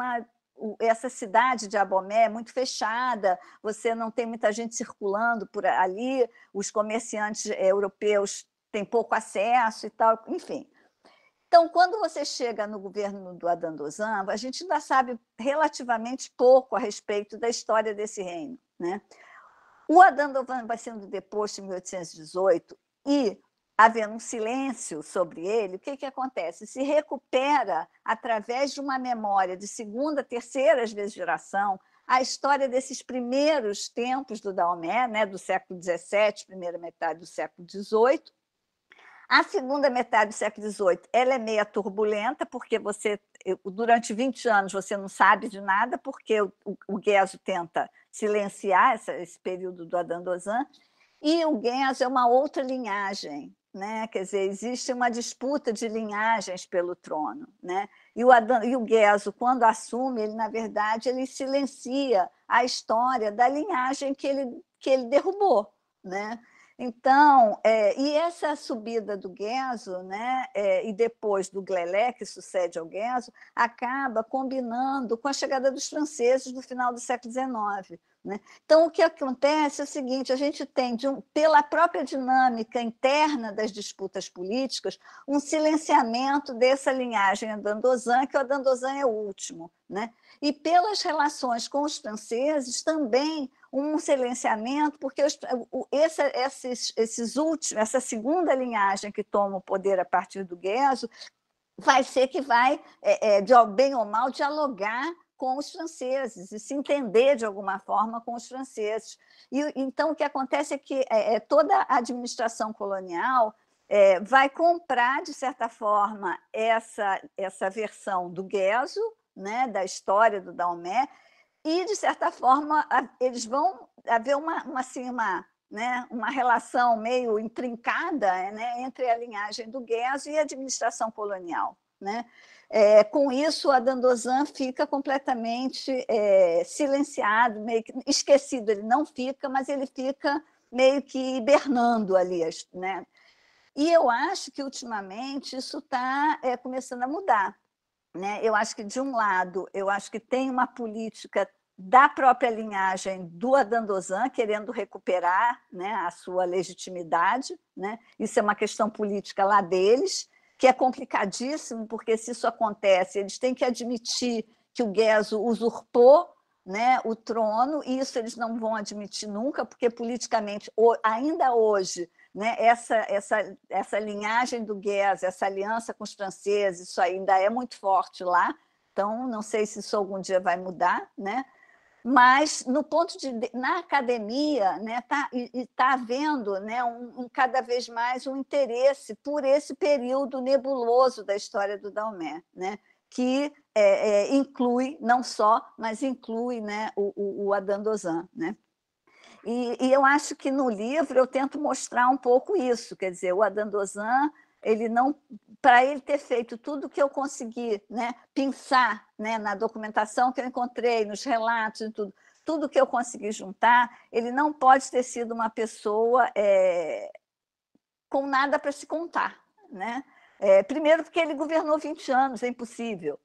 essa cidade de Abomé é muito fechada, você não tem muita gente circulando por ali, os comerciantes europeus têm pouco acesso e tal, enfim. Então, quando você chega no governo do Adam Dozan, a gente ainda sabe relativamente pouco a respeito da história desse reino, né? O Adam Dozan vai sendo deposto em 1818 e, havendo um silêncio sobre ele, o que acontece? Se recupera, através de uma memória de segunda, terceira, às vezes, geração, a história desses primeiros tempos do Daomé, né, do século XVII, primeira metade do século XVIII, A segunda metade do século XVIII ela é meia turbulenta, porque durante 20 anos você não sabe de nada, porque o Gueso tenta silenciar esse período do Adandozan, e o Gueso é uma outra linhagem, né? Quer dizer, existe uma disputa de linhagens pelo trono, né? E o Gueso, quando assume, ele, na verdade, ele silencia a história da linhagem que ele derrubou, né? Então, e essa subida do Gueso, né, e depois do Glelé, que sucede ao Gueso, acaba combinando com a chegada dos franceses no final do século XIX. Né? Então, o que acontece é o seguinte: a gente tem, pela própria dinâmica interna das disputas políticas, um silenciamento dessa linhagem Adandozan, que o Adandozan é o último. Né? E pelas relações com os franceses, também um silenciamento, porque essa segunda linhagem que toma o poder a partir do Gueso vai ser que vai, bem ou mal, dialogar com os franceses e se entender de alguma forma com os franceses. Então, o que acontece é que toda a administração colonial vai comprar, de certa forma, essa versão do Gueso, né, da história do Daomé, e, de certa forma, eles vão haver uma relação meio intrincada, né, entre a linhagem do Gueso e a administração colonial. Né? Com isso, o Adandozan fica completamente silenciado, meio que esquecido. Ele não fica, mas ele fica meio que hibernando ali. Né? E eu acho que, ultimamente, isso está começando a mudar. Né? Eu acho que, de um lado, eu acho que tem uma política da própria linhagem do Adandozan querendo recuperar, né, a sua legitimidade. Né? Isso é uma questão política lá deles, que é complicadíssimo, porque, se isso acontece, eles têm que admitir que o Gueso usurpou, né, o trono, e isso eles não vão admitir nunca, porque, politicamente, ainda hoje, né, essa linhagem do Gueso, essa aliança com os franceses, isso ainda é muito forte lá. Então, não sei se isso algum dia vai mudar, né? Mas, na academia, né, está havendo, né, cada vez mais um interesse por esse período nebuloso da história do Daomé, né, que inclui, não só, mas inclui, né, o Adandozan. Né? E eu acho que no livro eu tento mostrar um pouco isso, quer dizer, o Adandozan, para ele ter feito tudo que eu consegui, né, pensar, né, na documentação que eu encontrei, nos relatos e tudo que eu consegui juntar, ele não pode ter sido uma pessoa com nada para se contar. Né? Primeiro, porque ele governou 20 anos, é impossível.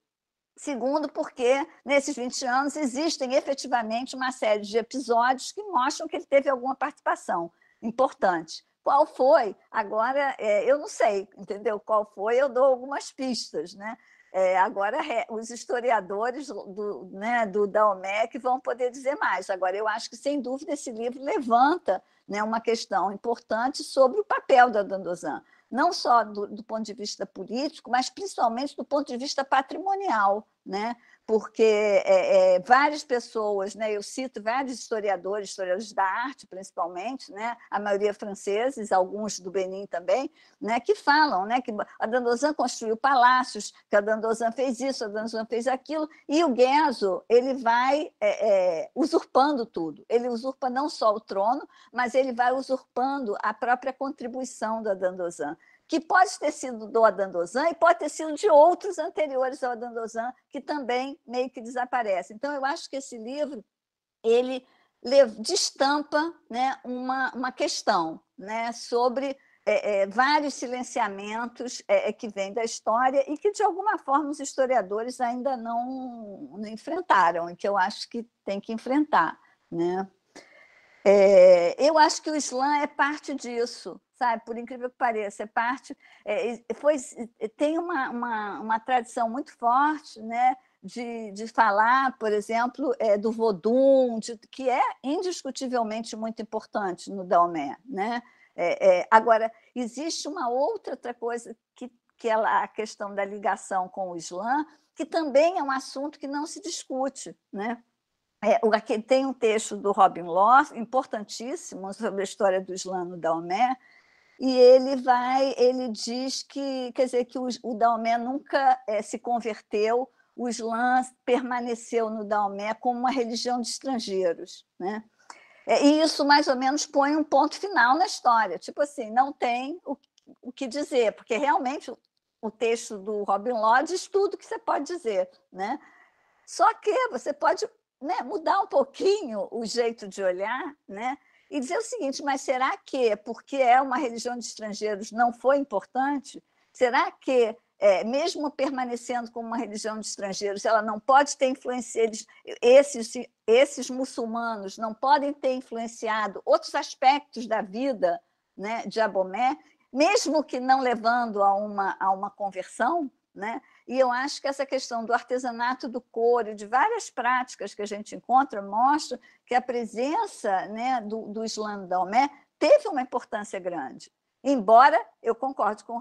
Segundo, porque nesses 20 anos existem efetivamente uma série de episódios que mostram que ele teve alguma participação importante. Qual foi? Agora, eu não sei, entendeu? Qual foi? Eu dou algumas pistas. Né? Agora, os historiadores do Daomé que vão poder dizer mais. Agora, eu acho que, sem dúvida, esse livro levanta, né, uma questão importante sobre o papel da Adandozan, não só do ponto de vista político, mas principalmente do ponto de vista patrimonial. Né? Porque várias pessoas, né, eu cito vários historiadores da arte, principalmente, né, a maioria franceses, alguns do Benin também, né, que falam, né, que a Adandozan construiu palácios, que a Adandozan fez isso, a Adandozan fez aquilo, e o Gueso ele vai usurpando tudo. Ele usurpa não só o trono, mas ele vai usurpando a própria contribuição da Adandozan, que pode ter sido do Adandozan e pode ter sido de outros anteriores ao Adandozan, que também meio que desaparecem. Então, eu acho que esse livro ele destampa, né, uma questão, né, sobre vários silenciamentos que vêm da história e que, de alguma forma, os historiadores ainda não enfrentaram, e que eu acho que tem que enfrentar. Né? Eu acho que o Islã é parte disso, sabe? Por incrível que pareça, é parte. Tem uma tradição muito forte, né, de falar, por exemplo, do Vodun, que é indiscutivelmente muito importante no Daomé. Né? Agora, existe uma outra coisa, que é a questão da ligação com o Islã, que também é um assunto que não se discute. Né? Aqui tem um texto do Robin Law, importantíssimo, sobre a história do Islã no Daomé, e ele diz que, quer dizer, que o Daomé nunca se converteu, o Islã permaneceu no Daomé como uma religião de estrangeiros, né? E isso, mais ou menos, põe um ponto final na história. Tipo assim, não tem o que dizer, porque realmente o texto do Robin Law diz tudo que você pode dizer, né? Só que você pode, né, mudar um pouquinho o jeito de olhar, né? E dizer o seguinte, mas será que, porque é uma religião de estrangeiros, não foi importante? Será que, mesmo permanecendo como uma religião de estrangeiros, ela não pode ter influenciado, esses muçulmanos não podem ter influenciado outros aspectos da vida, né, de Abomey, mesmo que não levando a uma conversão, né? E eu acho que essa questão do artesanato do couro, de várias práticas que a gente encontra, mostra que a presença, né, do Islã Daomé teve uma importância grande. Embora eu concorde com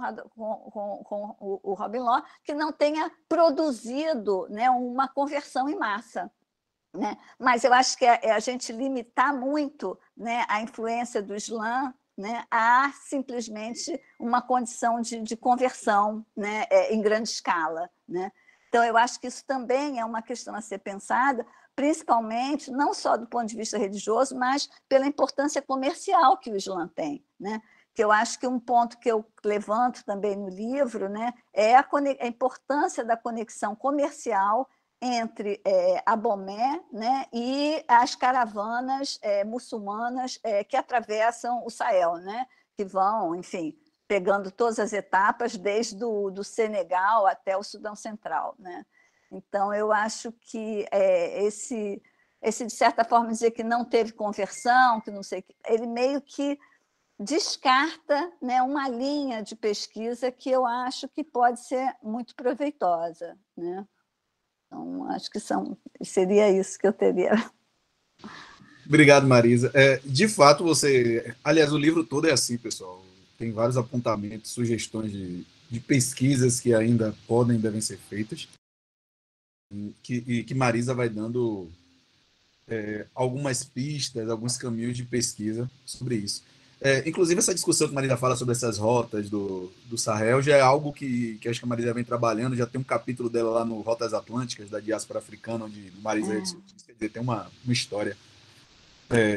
o Robin Law, que não tenha produzido, né, uma conversão em massa. Né? Mas eu acho que a gente limitar muito, né, a influência do Islã, né, a simplesmente uma condição de conversão, né, em grande escala. Né? Então, eu acho que isso também é uma questão a ser pensada, principalmente, não só do ponto de vista religioso, mas pela importância comercial que o Islã tem. Né? Que eu acho que um ponto que eu levanto também no livro, né, é a importância da conexão comercial entre Abomey, né, e as caravanas muçulmanas que atravessam o Sahel, né, que vão, enfim, pegando todas as etapas, desde do Senegal até o Sudão Central. Né? Então, eu acho que esse, de certa forma, dizer que não teve conversão, que não sei, ele meio que descarta, né, uma linha de pesquisa que eu acho que pode ser muito proveitosa. Né? Então, acho que seria isso que eu teria. Obrigado, Marisa. De fato, você. Aliás, o livro todo é assim, pessoal. Tem vários apontamentos, sugestões de pesquisas que ainda podem e devem ser feitas. E que Marisa vai dando algumas pistas, alguns caminhos de pesquisa sobre isso. Inclusive, essa discussão que a Marisa fala sobre essas rotas do Sahel já é algo que acho que a Marisa vem trabalhando, já tem um capítulo dela lá no Rotas Atlânticas, da diáspora africana, onde Marisa quer dizer, tem uma história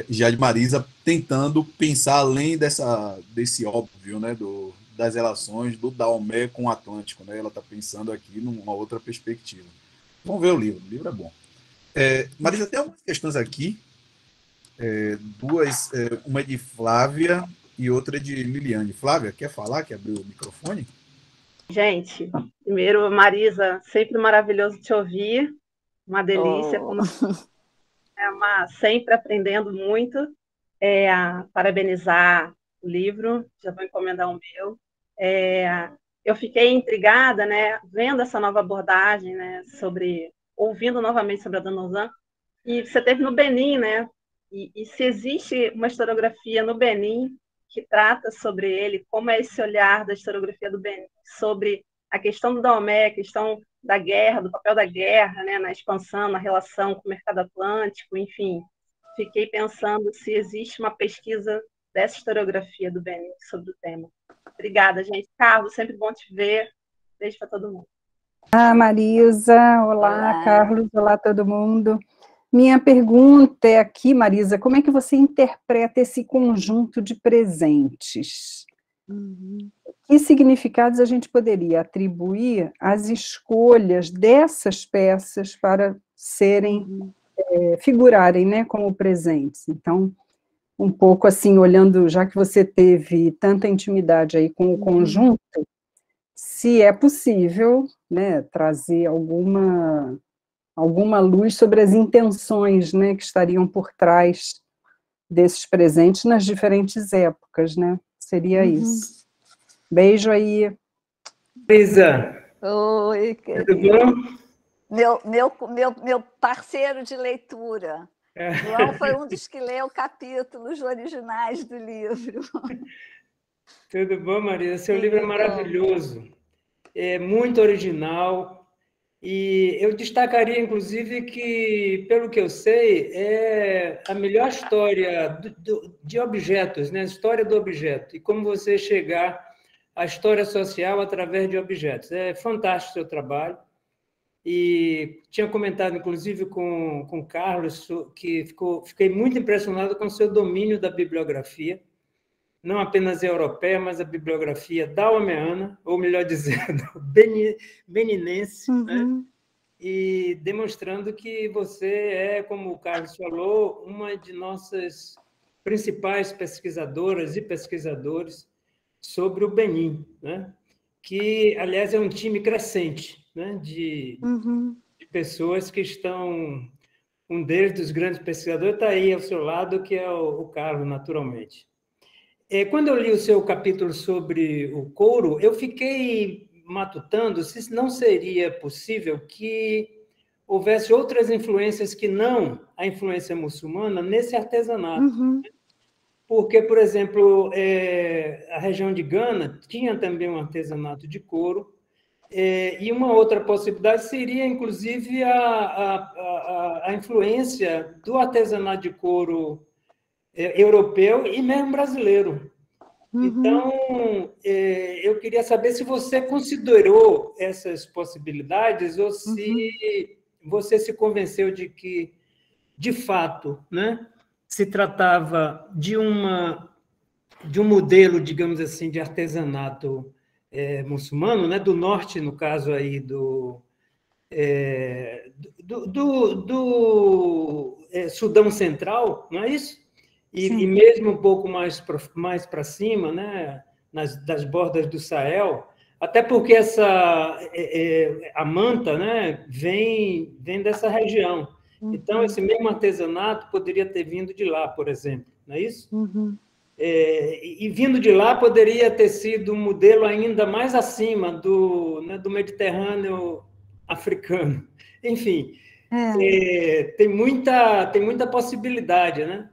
já de Marisa tentando pensar além desse óbvio, né, das relações do Daomé com o Atlântico. Né? Ela está pensando aqui numa outra perspectiva. Vamos ver o livro é bom. Marisa, tem algumas questões aqui, duas, uma é de Flávia e outra de Liliane. Flávia, quer falar? Quer abrir o microfone? Gente, primeiro, Marisa, sempre maravilhoso te ouvir, uma delícia, sempre aprendendo muito, parabenizar o livro, já vou encomendar o meu. Eu fiquei intrigada, né, vendo essa nova abordagem, né, ouvindo novamente sobre a Danozan, e você teve no Benin, né, e se existe uma historiografia no Benin que trata sobre ele, como é esse olhar da historiografia do Benin, sobre a questão do Daomé, a questão da guerra, do papel da guerra, né, na expansão, na relação com o mercado atlântico, enfim. Fiquei pensando se existe uma pesquisa dessa historiografia do Benin sobre o tema. Obrigada, gente. Carlos, sempre bom te ver. Beijo para todo mundo. Marisa. Olá, Carlos. Olá, todo mundo. Minha pergunta é aqui, Marisa, como é que você interpreta esse conjunto de presentes? Que significados a gente poderia atribuir às escolhas dessas peças para serem, figurarem, né, como presentes? Então, um pouco assim, olhando, já que você teve tanta intimidade aí com o conjunto, se é possível, né, trazer alguma luz sobre as intenções, né, que estariam por trás desses presentes nas diferentes épocas, né? Seria isso. Beijo aí. Lisa. Oi, querido. Tudo bom? Meu parceiro de leitura. João foi um dos que leu capítulos originais do livro. Tudo bom, Marisa? Seu livro é maravilhoso. É muito original. E eu destacaria, inclusive, que, pelo que eu sei, é a melhor história de objetos, né? A história do objeto, e como você chegar à história social através de objetos. É fantástico o seu trabalho. E tinha comentado, inclusive, com o Carlos, que fiquei muito impressionado com o seu domínio da bibliografia, não apenas a europeia, mas a bibliografia daomeana, ou melhor dizendo, beninense, né? E demonstrando que você é, como o Carlos falou, uma de nossas principais pesquisadoras e pesquisadores sobre o Benin, né? Que, aliás, é um time crescente, né? de pessoas que estão... Um deles, dos grandes pesquisadores, está aí ao seu lado, que é o Carlos, naturalmente. Quando eu li o seu capítulo sobre o couro, eu fiquei matutando se não seria possível que houvesse outras influências que não a influência muçulmana nesse artesanato. Porque, por exemplo, a região de Gana tinha também um artesanato de couro, e uma outra possibilidade seria, inclusive, a influência do artesanato de couro europeu e mesmo brasileiro. Então, eu queria saber se você considerou essas possibilidades ou se você se convenceu de que, de fato, né, se tratava de um modelo, digamos assim, de artesanato muçulmano, né, do norte, no caso aí do Sudão Central, não é isso? E mesmo um pouco mais para cima, né, das bordas do Sahel, até porque a manta, né, vem dessa região. Então, esse mesmo artesanato poderia ter vindo de lá, por exemplo, não é isso? E vindo de lá, poderia ter sido um modelo ainda mais acima do Mediterrâneo africano. Enfim, tem muita possibilidade, né?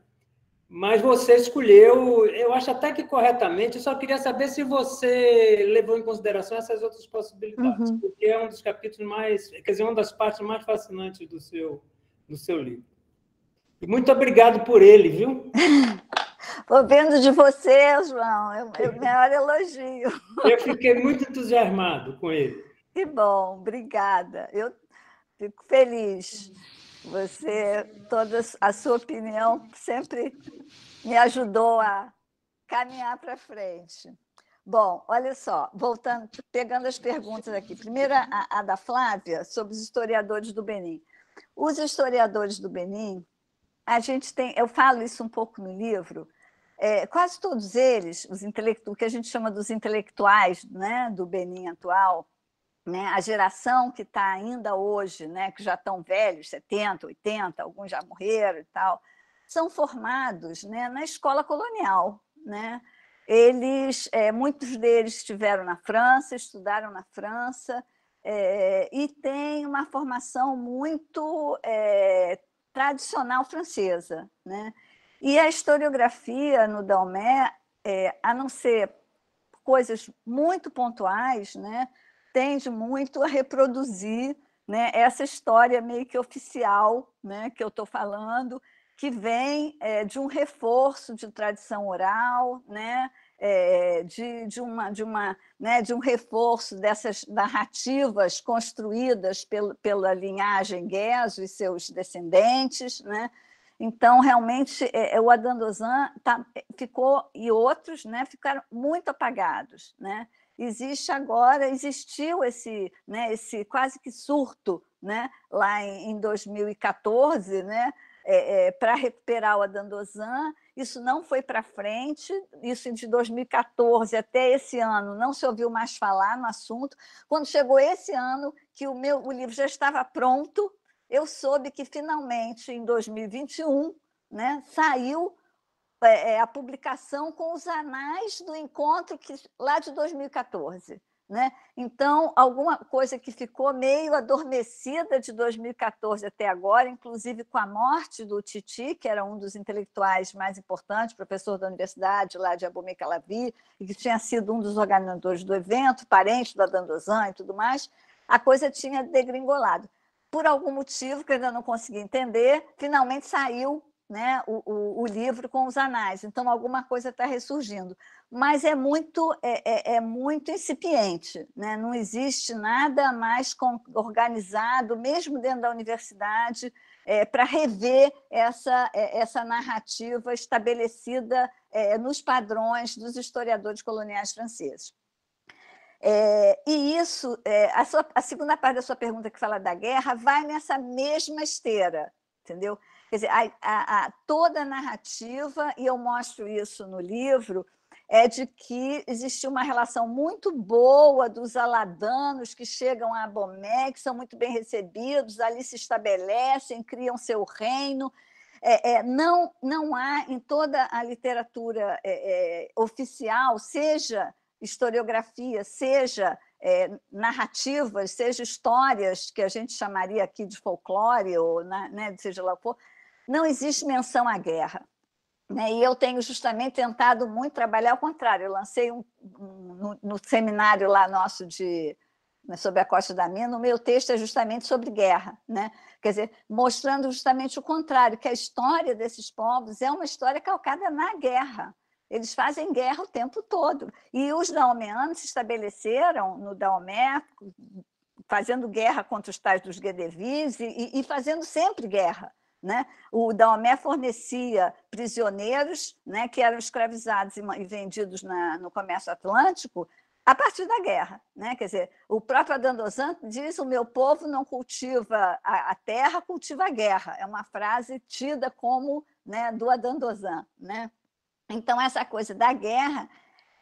Mas você escolheu, eu acho até que corretamente, eu só queria saber se você levou em consideração essas outras possibilidades, porque é um dos capítulos mais, quer dizer, uma das partes mais fascinantes do seu livro. E muito obrigado por ele, viu? Estou vendo de você, João, é o maior elogio. Eu fiquei muito entusiasmado com ele. Que bom, obrigada. Eu fico feliz. Toda a sua opinião sempre me ajudou a caminhar para frente. Bom, olha só, voltando, pegando as perguntas aqui. Primeiro, a da Flávia, sobre os historiadores do Benin. Os historiadores do Benin, eu falo isso um pouco no livro, quase todos eles, o que a gente chama dos intelectuais, né, do Benin atual, né, a geração que está ainda hoje, né, que já estão velhos, 70, 80, alguns já morreram e tal, são formados, né, na escola colonial. Né? Muitos deles estiveram na França, estudaram na França, e têm uma formação muito tradicional francesa. Né? E a historiografia no Daomé, a não ser coisas muito pontuais, né, tende muito a reproduzir, né, essa história meio que oficial, né, que eu estou falando, que vem de um reforço de tradição oral, né, de um reforço dessas narrativas construídas pela linhagem Guezo e seus descendentes. Né? Então, realmente, o Adandozan ficou, e outros, né, ficaram muito apagados. Né? Existiu esse quase que surto, né, lá em 2014, né, para recuperar o Adandozan. Isso não foi para frente, isso de 2014 até esse ano não se ouviu mais falar no assunto. Quando chegou esse ano, que o livro já estava pronto, eu soube que finalmente, em 2021, né, saiu a publicação com os anais do encontro lá de 2014. Né? Então, alguma coisa que ficou meio adormecida de 2014 até agora, inclusive com a morte do Titi, que era um dos intelectuais mais importantes, professor da universidade lá de Abomey Calavi, e que tinha sido um dos organizadores do evento, parente do Adandozan e tudo mais, a coisa tinha degringolado. Por algum motivo que eu ainda não consegui entender, finalmente saiu, né, o livro com os anais. Então, alguma coisa está ressurgindo. Mas é muito incipiente, né? Não existe nada mais organizado, mesmo dentro da universidade, para rever essa narrativa estabelecida nos padrões dos historiadores coloniais franceses. E isso, a segunda parte da sua pergunta, que fala da guerra, vai nessa mesma esteira, entendeu? Quer dizer, toda a narrativa, e eu mostro isso no livro, é de que existia uma relação muito boa dos aladanos que chegam a Abomey, que são muito bem recebidos, ali se estabelecem, criam seu reino. Não há em toda a literatura oficial, seja historiografia, seja narrativas, seja histórias, que a gente chamaria aqui de folclore, ou né, seja lá o que for, não existe menção à guerra. Né? E eu tenho justamente tentado muito trabalhar ao contrário. Eu lancei no seminário lá nosso sobre a Costa da Mina, o meu texto é justamente sobre guerra, né? Quer dizer, mostrando justamente o contrário, que a história desses povos é uma história calcada na guerra. Eles fazem guerra o tempo todo. E os daomeanos se estabeleceram no Daomé, fazendo guerra contra os tais dos Guedevis e fazendo sempre guerra. Né? O Daomé fornecia prisioneiros, né, que eram escravizados e vendidos no comércio atlântico a partir da guerra. Né? Quer dizer, o próprio Adandozan diz: o meu povo não cultiva a terra, cultiva a guerra. É uma frase tida como, né, do Adandozan. Né? Então, essa coisa da guerra,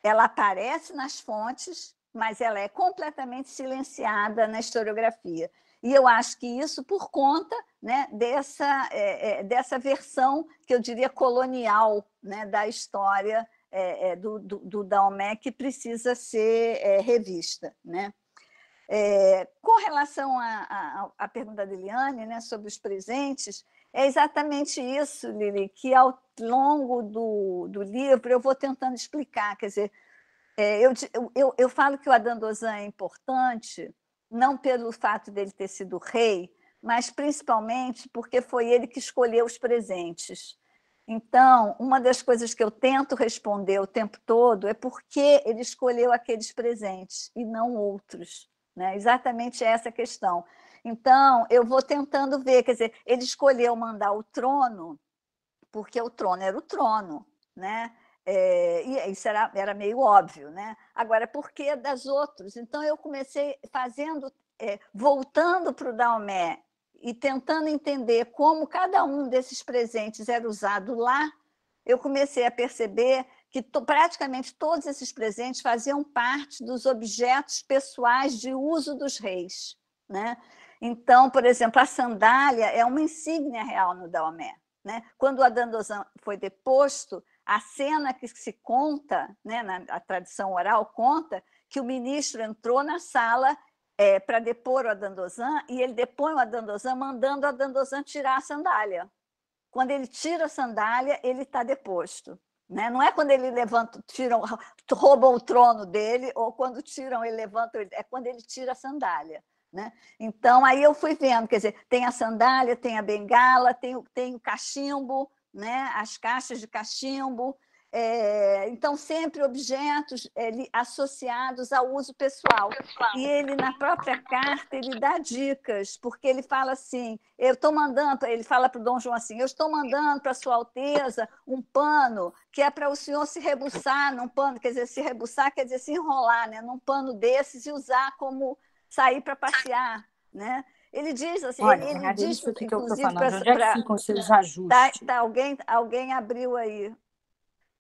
ela aparece nas fontes, mas ela é completamente silenciada na historiografia. E eu acho que isso por conta, né, dessa versão, que eu diria colonial, né, da história do Daomé, que precisa ser revista. Né? Com relação à pergunta da Liliane, né, sobre os presentes, é exatamente isso, Lili, que ao longo do livro eu vou tentando explicar. Quer dizer, eu falo que o Adandozan é importante, não pelo fato dele ter sido rei, mas principalmente porque foi ele que escolheu os presentes. Então, uma das coisas que eu tento responder o tempo todo é por que ele escolheu aqueles presentes e não outros. Né? Exatamente essa questão. Então, eu vou tentando ver, quer dizer, ele escolheu mandar o trono porque o trono era o trono, né? E isso era meio óbvio, né? Agora, por que das outras? Então, eu comecei voltando para o Daomé e tentando entender como cada um desses presentes era usado lá, eu comecei a perceber que praticamente todos esses presentes faziam parte dos objetos pessoais de uso dos reis. Né? Então, por exemplo, a sandália é uma insígnia real no Daomé. Né? Quando o Adandozan foi deposto, a cena que se conta, né, a tradição oral conta, que o ministro entrou na sala para depor o Adandozan, e ele depõe o Adandozan mandando o Adandozan tirar a sandália. Quando ele tira a sandália, ele está deposto. Né? Não é quando ele levanta, roubam o trono dele, ou quando tiram, ele levanta, é quando ele tira a sandália. Né? Então, aí eu fui vendo, quer dizer, tem a sandália, tem a bengala, tem o cachimbo, né? As caixas de cachimbo, então sempre objetos associados ao uso pessoal. E ele, na própria carta, ele dá dicas, porque ele fala assim, ele fala para o Dom João assim, eu estou mandando para Sua Alteza um pano que é para o senhor se rebuçar num pano, quer dizer, se rebuçar quer dizer se enrolar, né? Num pano desses e usar como sair para passear, né? Ele diz assim, olha, ele diz, isso que inclusive, eu estou falando, onde é que ficam esses ajustes? Alguém abriu aí.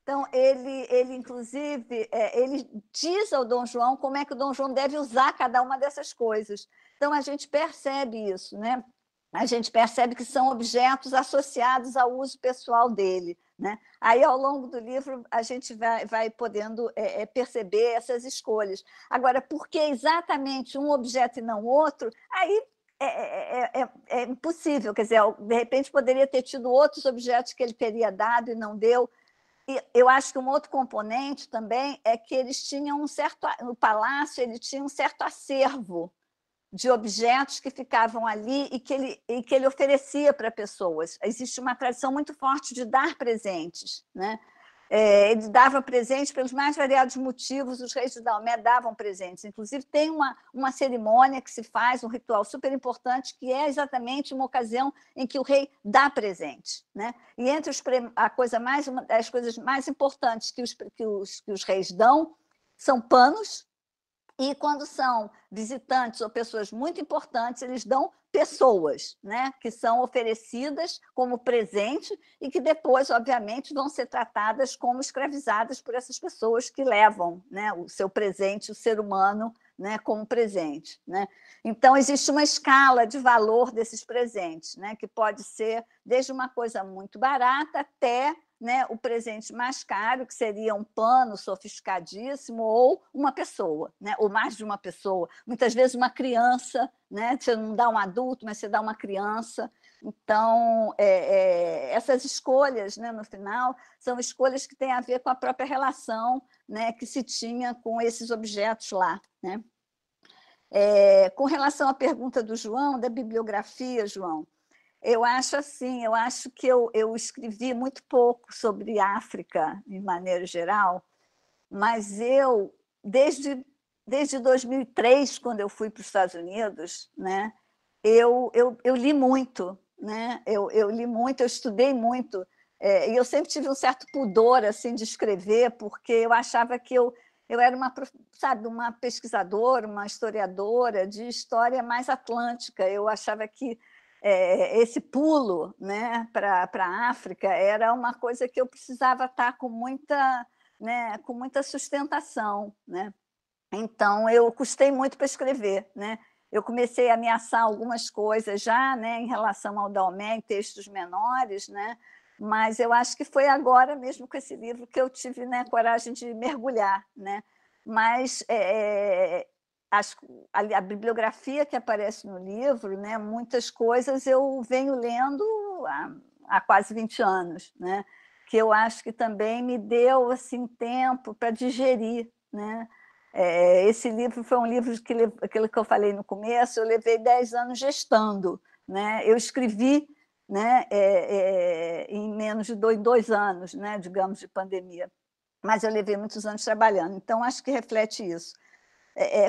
Então, ele inclusive, ele diz ao Dom João como é que o Dom João deve usar cada uma dessas coisas. Então, a gente percebe isso, né? A gente percebe que são objetos associados ao uso pessoal dele. Né? Aí, ao longo do livro, a gente vai podendo perceber essas escolhas. Agora, por que exatamente um objeto e não outro? Aí é impossível. Quer dizer, de repente, poderia ter tido outros objetos que ele teria dado e não deu. E eu acho que um outro componente também é que eles tinham no palácio, ele tinha um certo acervo, de objetos que ficavam ali e que ele oferecia para pessoas. Existe uma tradição muito forte de dar presentes, né? Ele dava presentes pelos mais variados motivos, os reis de Daomé davam presentes. Inclusive, tem uma cerimônia que se faz, um ritual super importante, que é exatamente uma ocasião em que o rei dá presente, né? E entre as coisas mais importantes que os reis dão são panos, e quando são visitantes ou pessoas muito importantes, eles dão pessoas, né, que são oferecidas como presente e que depois, obviamente, vão ser tratadas como escravizadas por essas pessoas que levam, né, o seu presente, o ser humano, né, como presente, né? Então, existe uma escala de valor desses presentes, né, que pode ser desde uma coisa muito barata até, né, o presente mais caro, que seria um pano sofisticadíssimo, ou uma pessoa, né, ou mais de uma pessoa. Muitas vezes uma criança, né, você não dá um adulto, mas você dá uma criança. Então, essas escolhas, né, no final, são escolhas que têm a ver com a própria relação, né, que se tinha com esses objetos lá, né? Com relação à pergunta do João, da bibliografia, João, eu acho que eu escrevi muito pouco sobre África, de maneira geral, mas desde 2003, quando eu fui para os Estados Unidos, né, eu li muito, né? Eu li muito, eu estudei muito, e eu sempre tive um certo pudor assim, de escrever, porque eu achava que eu era uma pesquisadora, uma historiadora de história mais atlântica. Eu achava que esse pulo, né, para a África era uma coisa que eu precisava estar com muita sustentação, né? Então, eu custei muito para escrever, né? Eu comecei a ameaçar algumas coisas já, né, em relação ao Daomé, em textos menores, né? Mas eu acho que foi agora mesmo com esse livro que eu tive, né, coragem de mergulhar, né? Mas a bibliografia que aparece no livro, né, muitas coisas eu venho lendo há quase 20 anos, né? Que eu acho que também me deu assim, tempo para digerir, né? Esse livro foi um livro aquilo que eu falei no começo, eu levei 10 anos gestando, né? Eu escrevi, né, em menos de 2 anos, né, digamos, de pandemia, mas eu levei muitos anos trabalhando, então acho que reflete isso.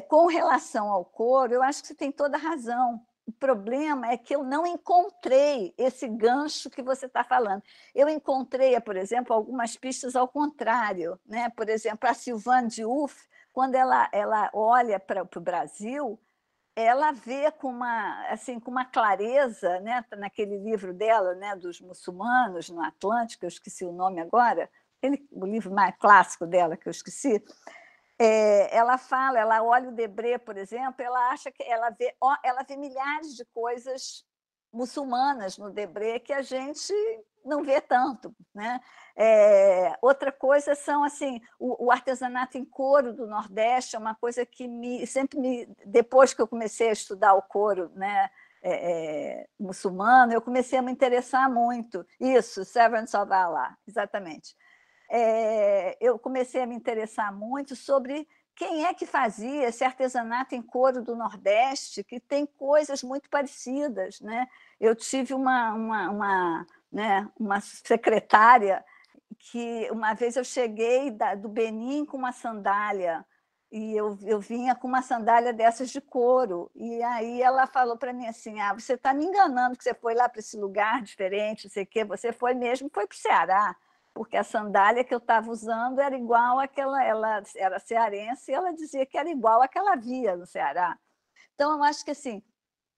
Com relação ao coro, eu acho que você tem toda a razão. O problema é que eu não encontrei esse gancho que você está falando. Eu encontrei, por exemplo, algumas pistas ao contrário, né? Por exemplo, a Sylvane Diouf, quando ela olha para o Brasil, ela vê com uma clareza, né, naquele livro dela, né, dos muçulmanos no Atlântico, eu esqueci o nome agora, o livro mais clássico dela que eu esqueci. Ela olha o Debré, por exemplo, ela acha que ela vê milhares de coisas muçulmanas no Debré que a gente não vê tanto, né? Outra coisa são assim, o artesanato em couro do Nordeste é uma coisa que depois que eu comecei a estudar o couro, né, muçulmano, eu comecei a me interessar muito. Isso, Servants of Allah, exatamente. Eu comecei a me interessar muito sobre quem é que fazia esse artesanato em couro do Nordeste, que tem coisas muito parecidas, né? Eu tive uma secretária que uma vez eu cheguei do Benin com uma sandália, e eu vinha com uma sandália dessas de couro, e aí ela falou para mim assim, você está me enganando que você foi lá para esse lugar diferente, não sei o quê, você foi para o Ceará, porque a sandália que eu estava usando era igual àquela, ela era cearense, e ela dizia que era igual à que ela via no Ceará. Então, eu acho que, assim,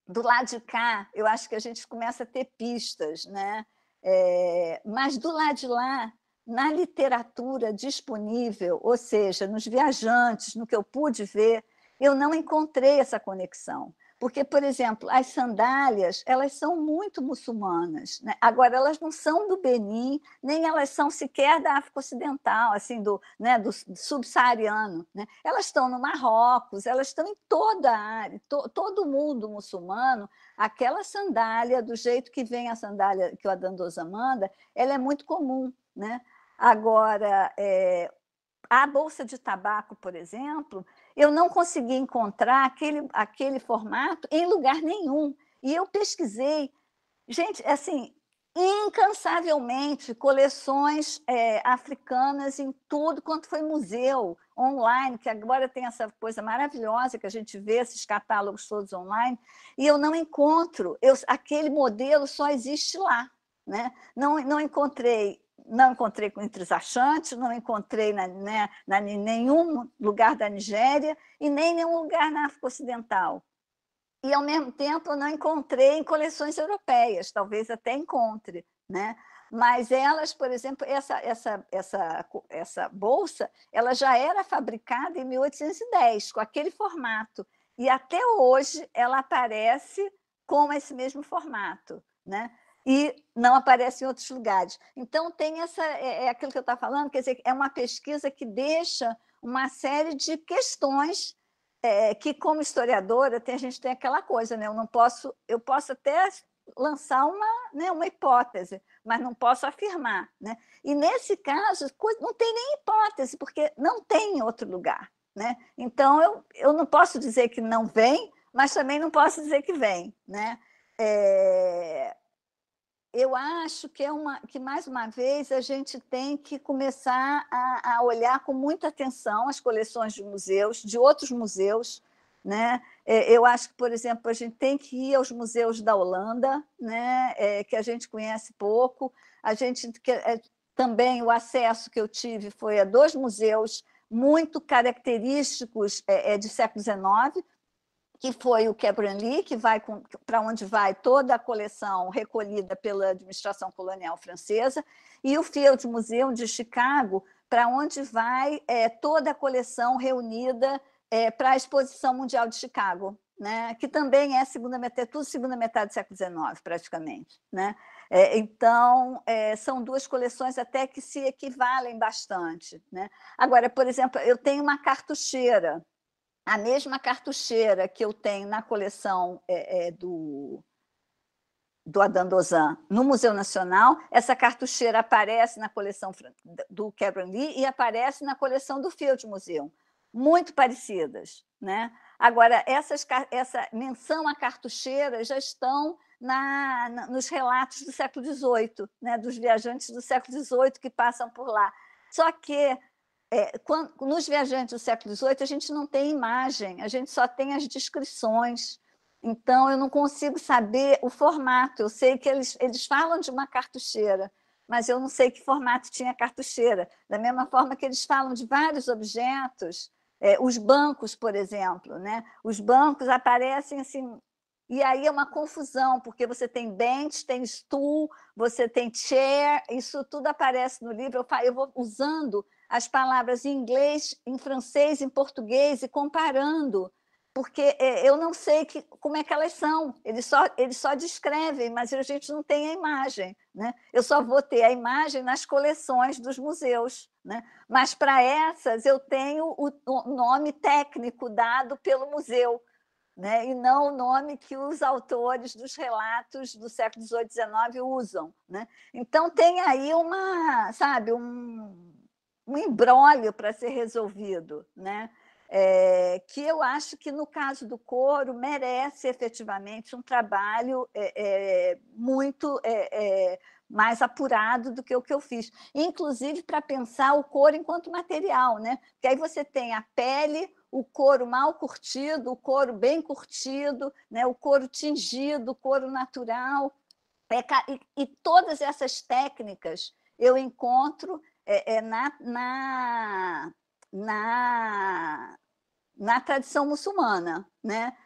do lado de cá, eu acho que a gente começa a ter pistas, né? Mas do lado de lá, na literatura disponível, ou seja, nos viajantes, no que eu pude ver, eu não encontrei essa conexão. Porque, por exemplo, as sandálias, elas são muito muçulmanas, né? Agora, elas não são do Benin, nem elas são sequer da África Ocidental, assim, do subsaariano, né? Elas estão no Marrocos, elas estão em toda a área, todo mundo muçulmano. Aquela sandália, do jeito que vem a sandália que o Adan Doza manda, ela é muito comum, né? Agora, a bolsa de tabaco, por exemplo, eu não consegui encontrar aquele formato em lugar nenhum. E eu pesquisei, gente, assim, incansavelmente, coleções africanas em tudo quanto foi museu, online, que agora tem essa coisa maravilhosa que a gente vê, esses catálogos todos online, e eu não encontro, aquele modelo só existe lá. Né? Não encontrei entre os achantes, não encontrei em nenhum lugar da Nigéria e nem em nenhum lugar na África Ocidental. E, ao mesmo tempo, eu não encontrei em coleções europeias, talvez até encontre, né? Mas elas, por exemplo, essa bolsa, ela já era fabricada em 1810, com aquele formato, e até hoje ela aparece com esse mesmo formato, né? E não aparece em outros lugares. Então, tem aquilo que eu estava falando, quer dizer, é uma pesquisa que deixa uma série de questões que, como historiadora, a gente tem aquela coisa, né? Eu posso até lançar uma hipótese, mas não posso afirmar. Né? E, nesse caso, não tem nem hipótese, porque não tem em outro lugar. Né? Então, eu não posso dizer que não vem, mas também não posso dizer que vem. Né? Eu acho que, mais uma vez, a gente tem que começar a olhar com muita atenção as coleções de museus, de outros museus. Né? Eu acho que, por exemplo, a gente tem que ir aos museus da Holanda, né? Que a gente conhece pouco. Também o acesso que eu tive foi a 2 museus muito característicos do século XIX, que foi o Quebranly, que vai para onde vai toda a coleção recolhida pela administração colonial francesa, e o Field Museum de Chicago, para onde vai toda a coleção reunida para a Exposição Mundial de Chicago, né? Que também é segunda metade do século XIX, praticamente. Né? Então, são 2 coleções até que se equivalem bastante. Né? Agora, por exemplo, eu tenho uma cartucheira, a mesma cartucheira que eu tenho na coleção do Adam Dozan no Museu Nacional, essa cartucheira aparece na coleção do Quebranly e aparece na coleção do Field Museum, muito parecidas. Né? Agora, essa menção à cartucheira já estão nos relatos do século XVIII, né? Dos viajantes do século XVIII que passam por lá. Só que nos viajantes do século XVIII, a gente não tem imagem, a gente só tem as descrições. Então, eu não consigo saber o formato. Eu sei que eles falam de uma cartucheira, mas eu não sei que formato tinha a cartucheira. Da mesma forma que eles falam de vários objetos, os bancos, por exemplo. Né? Os bancos aparecem assim, e aí é uma confusão, porque você tem bench, tem stool, você tem chair, isso tudo aparece no livro. Eu vou usando as palavras em inglês, em francês, em português e comparando, porque eu não sei como é que elas são. Eles só descrevem, mas a gente não tem a imagem. Né? Eu só vou ter a imagem nas coleções dos museus. Né? Mas, para essas, eu tenho o nome técnico dado pelo museu, né? E não o nome que os autores dos relatos do século XVIII e XIX usam. Né? Então, tem aí um imbróglio para ser resolvido, né? Que eu acho que, no caso do couro, merece efetivamente um trabalho muito mais apurado do que o que eu fiz, inclusive para pensar o couro enquanto material, né? Porque aí você tem a pele, o couro mal curtido, o couro bem curtido, né? O couro tingido, o couro natural, e todas essas técnicas eu encontro na tradição muçulmana, né?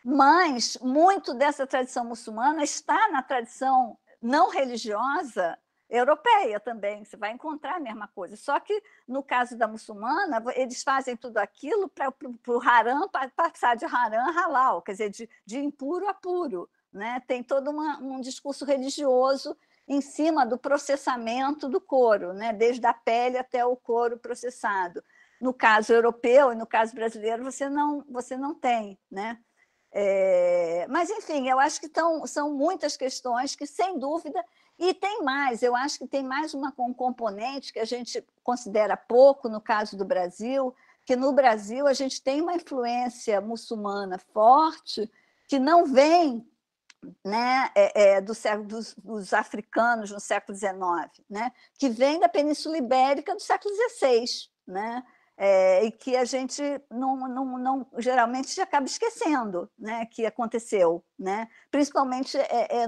Mas muito dessa tradição muçulmana está na tradição não religiosa europeia também. Você vai encontrar a mesma coisa. Só que, no caso da muçulmana, eles fazem tudo aquilo para o haram, para passar de haram a halal, quer dizer, de impuro a puro. Né? Tem todo um discurso religioso em cima do processamento do couro, né? Desde a pele até o couro processado. No caso europeu e no caso brasileiro, você não tem. Né? Mas, enfim, eu acho que são muitas questões que, sem dúvida, E tem mais, eu acho que tem mais um componente que a gente considera pouco no caso do Brasil, que no Brasil a gente tem uma influência muçulmana forte que não vem, né, dos africanos no século XIX, né, que vem da Península Ibérica do século XVI, né, e que a gente geralmente acaba esquecendo, né, que aconteceu, né? Principalmente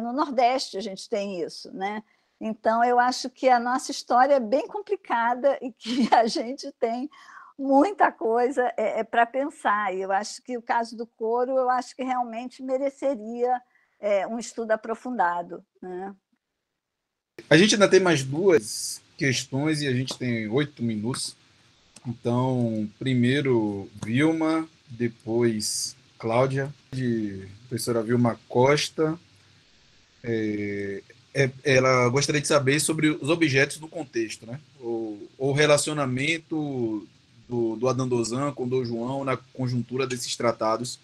no Nordeste a gente tem isso, né? Então eu acho que a nossa história é bem complicada e que a gente tem muita coisa para pensar. E eu acho que o caso do couro, eu acho que realmente mereceria um estudo aprofundado, né? A gente ainda tem mais 2 questões e a gente tem 8 minutos. Então, primeiro Vilma, depois Cláudia, de professora Vilma Costa. Ela gostaria de saber sobre os objetos no contexto, né? O relacionamento do Adão Dozan com Dom João na conjuntura desses tratados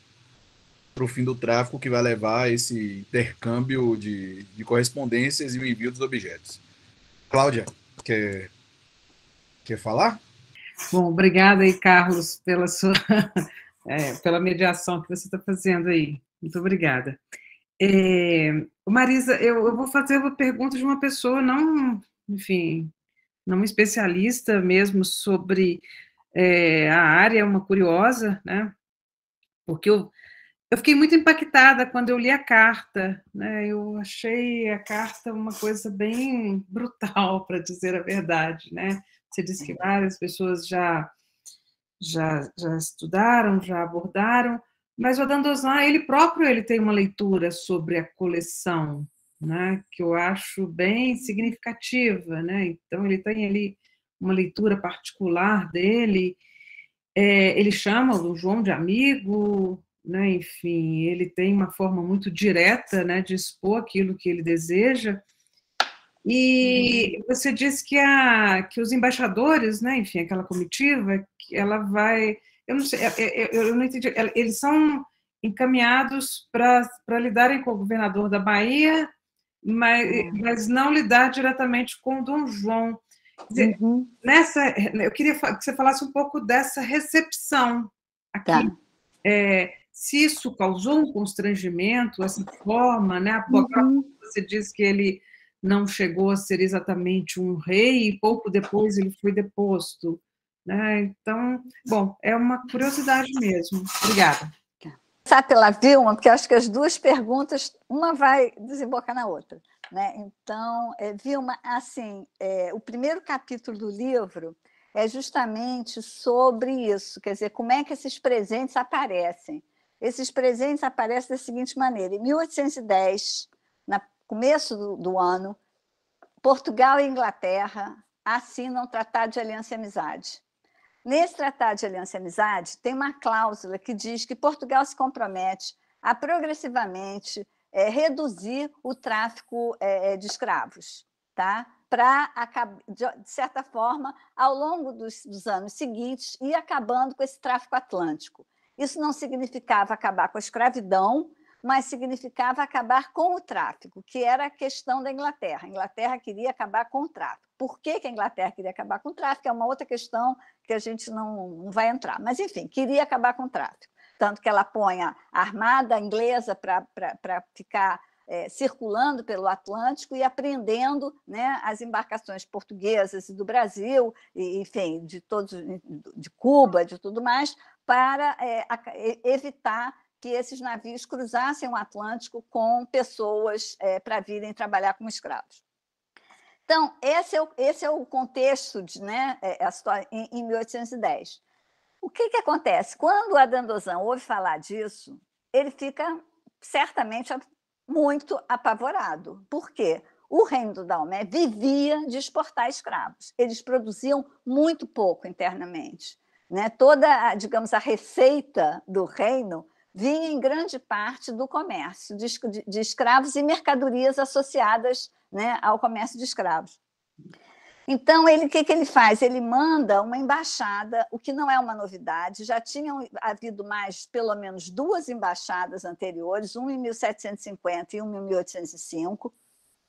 para o fim do tráfico, que vai levar a esse intercâmbio de correspondências e o envio dos objetos. Cláudia, quer falar? Bom, obrigada aí, Carlos, pela sua pela mediação que você está fazendo aí. Muito obrigada. Marisa, eu vou fazer uma pergunta de uma pessoa não, enfim, não especialista mesmo sobre a área, uma curiosa, né? Porque eu fiquei muito impactada quando eu li a carta, né? Eu achei a carta uma coisa bem brutal, para dizer a verdade, né? Você disse que várias pessoas já estudaram, já abordaram, mas o Adam Dozan, ele próprio, ele tem uma leitura sobre a coleção, né, que eu acho bem significativa, né? Então ele tem ali uma leitura particular dele, ele chama o João de amigo, né? Enfim, ele tem uma forma muito direta, né, de expor aquilo que ele deseja. E você disse que os embaixadores, né, enfim, aquela comitiva, ela vai, eu não sei, eu não entendi, eles são encaminhados para lidarem com o governador da Bahia, mas não lidar diretamente com o Dom João. Quer dizer, eu queria que você falasse um pouco dessa recepção aqui. Tá. Se isso causou um constrangimento, essa forma, né? Você disse que ele não chegou a ser exatamente um rei e pouco depois ele foi deposto, né? Então, bom, é uma curiosidade mesmo. Obrigada. Começar pela Vilma, porque acho que as duas perguntas, uma vai desembocar na outra, né? Então, Vilma, assim, o primeiro capítulo do livro é justamente sobre isso, quer dizer, como é que esses presentes aparecem. Esses presentes aparecem da seguinte maneira: em 1810, no começo do ano, Portugal e Inglaterra assinam um tratado de aliança e amizade. Nesse tratado de aliança e amizade, tem uma cláusula que diz que Portugal se compromete a progressivamente reduzir o tráfico de escravos, tá? Para, de certa forma, ao longo dos anos seguintes, ir acabando com esse tráfico atlântico. Isso não significava acabar com a escravidão, mas significava acabar com o tráfico, que era a questão da Inglaterra. A Inglaterra queria acabar com o tráfico. Por que a Inglaterra queria acabar com o tráfico? É uma outra questão que a gente não vai entrar. Mas, enfim, queria acabar com o tráfico. Tanto que ela põe a armada inglesa para ficar circulando pelo Atlântico e apreendendo, né, as embarcações portuguesas e do Brasil, e, enfim, de Cuba, de tudo mais, para evitar que esses navios cruzassem o Atlântico com pessoas para virem trabalhar como escravos. Então, esse é o contexto a história em 1810. O que acontece? Quando o Adam Dozan ouve falar disso, ele fica certamente muito apavorado. Por quê? O reino do Daomé vivia de exportar escravos. Eles produziam muito pouco internamente, né? Toda, digamos, a receita do reino vinha em grande parte do comércio de escravos e mercadorias associadas, né, ao comércio de escravos. Então, o que ele faz? Ele manda uma embaixada, o que não é uma novidade, já tinham havido pelo menos 2 embaixadas anteriores, uma em 1750 e uma em 1805,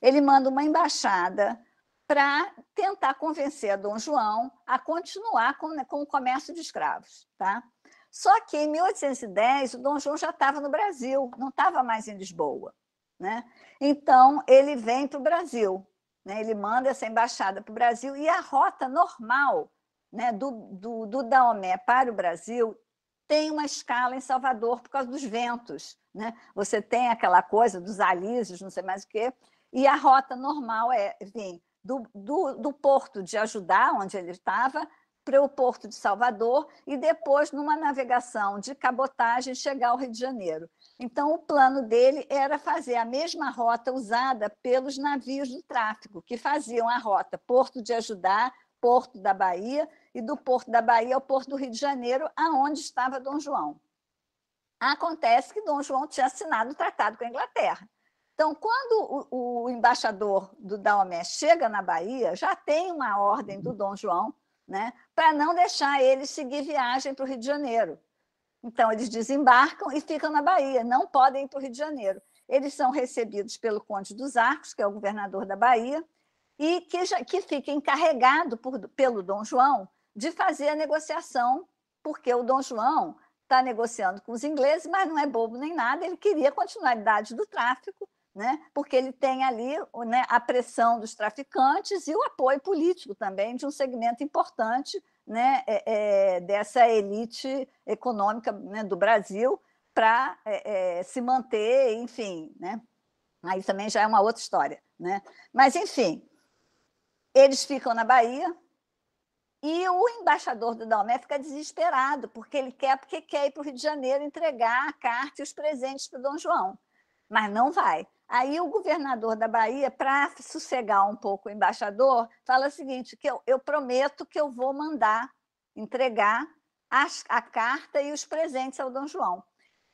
ele manda uma embaixada para tentar convencer a Dom João a continuar com o comércio de escravos. Tá? Só que, em 1810, o Dom João já estava no Brasil, não estava mais em Lisboa. Né? Então, ele vem para o Brasil. Né? Ele manda essa embaixada para o Brasil e a rota normal, né, do Daomé para o Brasil tem uma escala em Salvador por causa dos ventos. Né? Você tem aquela coisa dos alísios, não sei mais o quê, e a rota normal é vir do porto de Ajudá, onde ele estava, para o porto de Salvador e depois, numa navegação de cabotagem, chegar ao Rio de Janeiro. Então, o plano dele era fazer a mesma rota usada pelos navios do tráfico, que faziam a rota Porto de Ajudá, Porto da Bahia, e do Porto da Bahia ao Porto do Rio de Janeiro, aonde estava Dom João. Acontece que Dom João tinha assinado o tratado com a Inglaterra. Então, quando o embaixador do Daomé chega na Bahia, já tem uma ordem do Dom João, né, para não deixar eles seguir viagem para o Rio de Janeiro. Então, eles desembarcam e ficam na Bahia, não podem ir para o Rio de Janeiro. Eles são recebidos pelo Conde dos Arcos, que é o governador da Bahia, e que fica encarregado pelo Dom João de fazer a negociação, porque o Dom João está negociando com os ingleses, mas não é bobo nem nada, ele queria a continuidade do tráfico, né? Porque ele tem ali, né, a pressão dos traficantes e o apoio político também de um segmento importante, né, dessa elite econômica, né, do Brasil para se manter, enfim. Né? Aí também já é uma outra história. Né? Mas, enfim, eles ficam na Bahia e o embaixador do Daomé fica desesperado, porque quer ir para o Rio de Janeiro entregar a carta e os presentes para o Dom João, mas não vai. Aí o governador da Bahia, para sossegar um pouco o embaixador, fala o seguinte, que eu prometo que eu vou mandar entregar a carta e os presentes ao Dom João.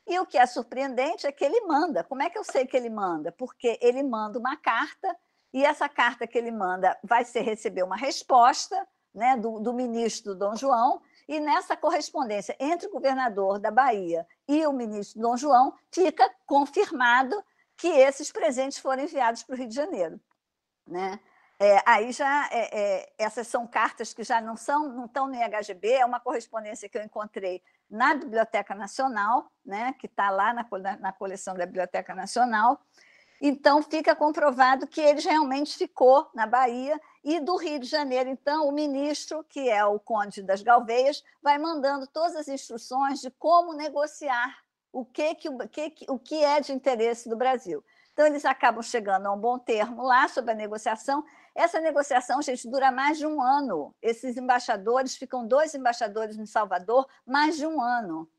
E o que é surpreendente é que ele manda. Como é que eu sei que ele manda? Porque ele manda uma carta e essa carta que ele manda vai receber uma resposta, né, do ministro Dom João, e nessa correspondência entre o governador da Bahia e o ministro Dom João fica confirmado que esses presentes foram enviados para o Rio de Janeiro. Né? Aí já essas são cartas que já não estão no IHGB, é uma correspondência que eu encontrei na Biblioteca Nacional, né, que está lá na coleção da Biblioteca Nacional. Então, fica comprovado que ele realmente ficou na Bahia e do Rio de Janeiro. Então, o ministro, que é o Conde das Galveias, vai mandando todas as instruções de como negociar o que é de interesse do Brasil. Então, eles acabam chegando a um bom termo lá sobre a negociação. Essa negociação, gente, dura mais de um ano. Esses embaixadores, ficam 2 embaixadores em Salvador, mais de um ano.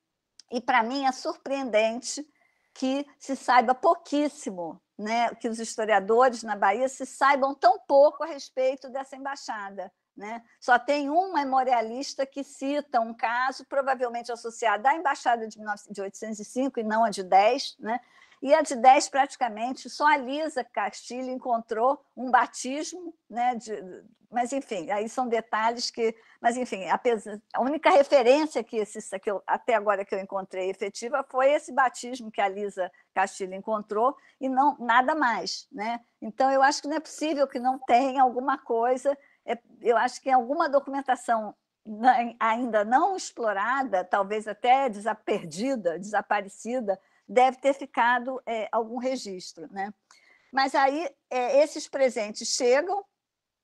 E, para mim, é surpreendente que se saiba pouquíssimo, né, que os historiadores na Bahia se saibam tão pouco a respeito dessa embaixada. Né? Só tem um memorialista que cita um caso, provavelmente associado à embaixada de 1805 e não a de 10, né? E a de 10, praticamente, só a Lisa Castilho encontrou um batismo, né, mas, enfim, aí são detalhes que... Mas, enfim, a única referência até agora que eu encontrei efetiva foi esse batismo que a Lisa Castilho encontrou e não, nada mais. Né? Então, eu acho que não é possível que não tenha alguma coisa... Eu acho que em alguma documentação ainda não explorada, talvez até perdida, desaparecida, deve ter ficado algum registro. Né? Mas aí esses presentes chegam,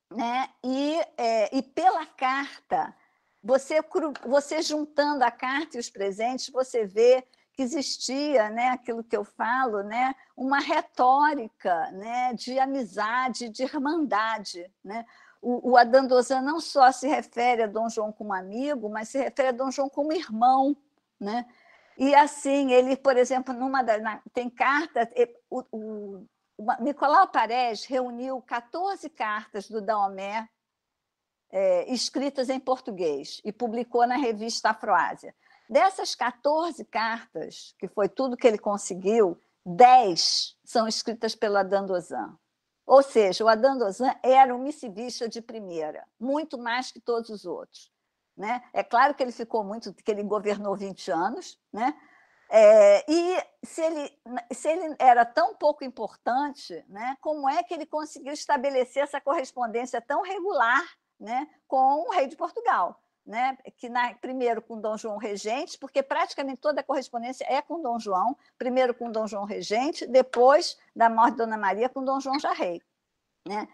né? E pela carta, você juntando a carta e os presentes, você vê que existia, né, aquilo que eu falo, né, uma retórica, né, de amizade, de irmandade. Né? O Adam Dozan não só se refere a Dom João como amigo, mas se refere a Dom João como irmão. Né? E assim, ele, por exemplo, tem carta, o Nicolau Parés reuniu 14 cartas do Daomé escritas em português e publicou na revista Afroásia. Dessas 14 cartas, que foi tudo que ele conseguiu, 10 são escritas pelo Adam Dozan. Ou seja, o Adam Dozan era um missivista de primeira, muito mais que todos os outros. Né? É claro que ele governou 20 anos, né? E se ele era tão pouco importante, né, como é que ele conseguiu estabelecer essa correspondência tão regular, né, com o rei de Portugal? Né, que primeiro com Dom João Regente, porque praticamente toda a correspondência é com Dom João, primeiro com Dom João Regente, depois da morte de Dona Maria com Dom João já rei. Né?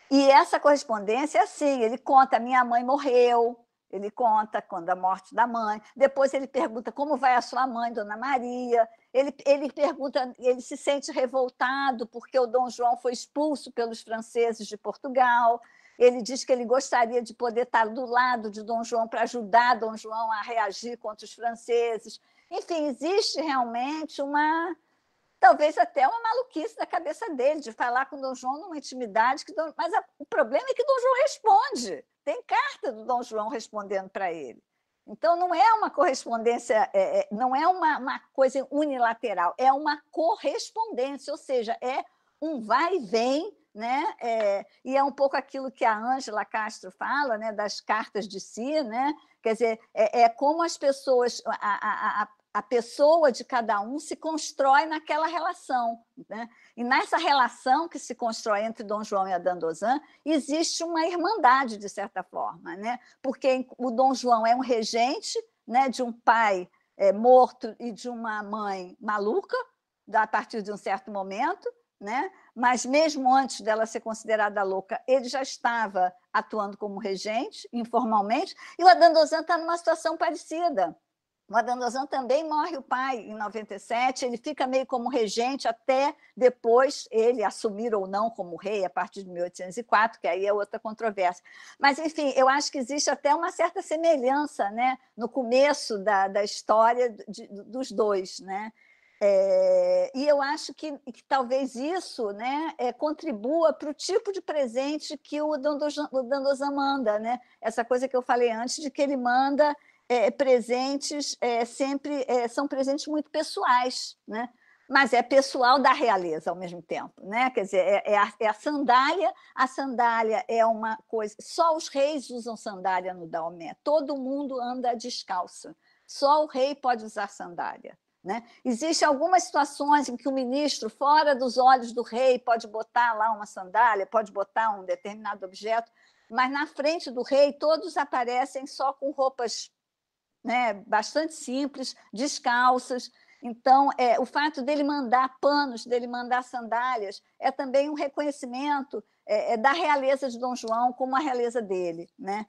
E essa correspondência é assim, ele conta, minha mãe morreu, ele conta quando a morte da mãe, depois ele pergunta como vai a sua mãe, Dona Maria, ele pergunta, ele se sente revoltado porque o Dom João foi expulso pelos franceses de Portugal. Ele diz que ele gostaria de poder estar do lado de Dom João para ajudar Dom João a reagir contra os franceses. Enfim, existe realmente talvez até uma maluquice da cabeça dele, de falar com Dom João numa intimidade. Mas o problema é que Dom João responde. Tem carta do Dom João respondendo para ele. Então, não é uma correspondência, não é uma coisa unilateral, é uma correspondência, ou seja, é um vai e vem, né? E é um pouco aquilo que a Ângela Castro fala, né? Das cartas de si, né? Quer dizer, é como as pessoas, a pessoa de cada um se constrói naquela relação, né? E nessa relação que se constrói entre Dom João e a Dandozan, existe uma irmandade, de certa forma, né? Porque o Dom João é um regente, né? De um pai morto e de uma mãe maluca, a partir de um certo momento, né? Mas mesmo antes dela ser considerada louca, ele já estava atuando como regente, informalmente, e o Dandozan está numa situação parecida. O Dandozan também morre o pai em 97, ele fica meio como regente até depois ele assumir ou não como rei, a partir de 1804, que aí é outra controvérsia. Mas, enfim, eu acho que existe até uma certa semelhança, né, no começo da história dos dois, né? E eu acho que talvez isso, né, contribua para o tipo de presente que o Dandozan manda, né? Essa coisa que eu falei antes, de que ele manda presentes sempre são presentes muito pessoais, né? Mas é pessoal da realeza ao mesmo tempo, né? Quer dizer, a sandália. A sandália é uma coisa. Só os reis usam sandália no Daomé. Todo mundo anda descalço. Só o rei pode usar sandália. Né? Existem algumas situações em que o ministro, fora dos olhos do rei, pode botar lá uma sandália, pode botar um determinado objeto, mas na frente do rei todos aparecem só com roupas, né, bastante simples, descalças. Então, o fato dele mandar panos, dele mandar sandálias, é também um reconhecimento da realeza de Dom João como a realeza dele, né?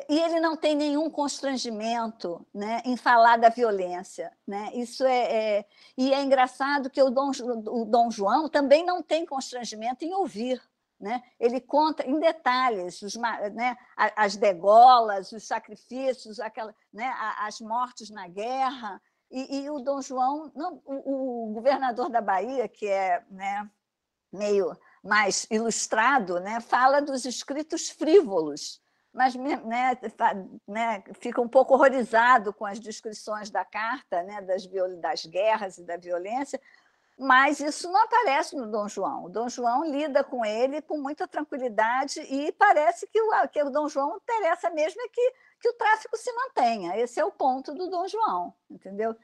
E ele não tem nenhum constrangimento, né, em falar da violência, né? Isso e é engraçado que o Dom João também não tem constrangimento em ouvir, né? Ele conta em detalhes né, as degolas, os sacrifícios, né, as mortes na guerra. E o Dom João, o governador da Bahia, que é, né, meio mais ilustrado, né, fala dos escritos frívolos, mas, né, fica um pouco horrorizado com as descrições da carta, né, das guerras e da violência, mas isso não aparece no Dom João. O Dom João lida com ele com muita tranquilidade e parece que o Dom João interessa mesmo que o tráfico se mantenha. Esse é o ponto do Dom João, entendeu?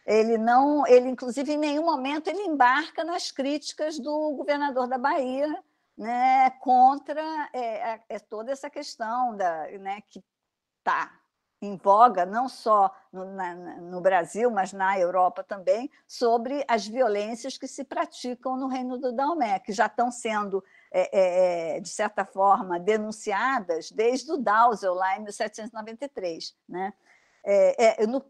Ele, inclusive, em nenhum momento ele embarca nas críticas do governador da Bahia, né, contra toda essa questão né, que está em voga, não só no Brasil, mas na Europa também, sobre as violências que se praticam no Reino do Daomé, que já estão sendo, de certa forma, denunciadas desde o Dalzell, lá em 1793. Né?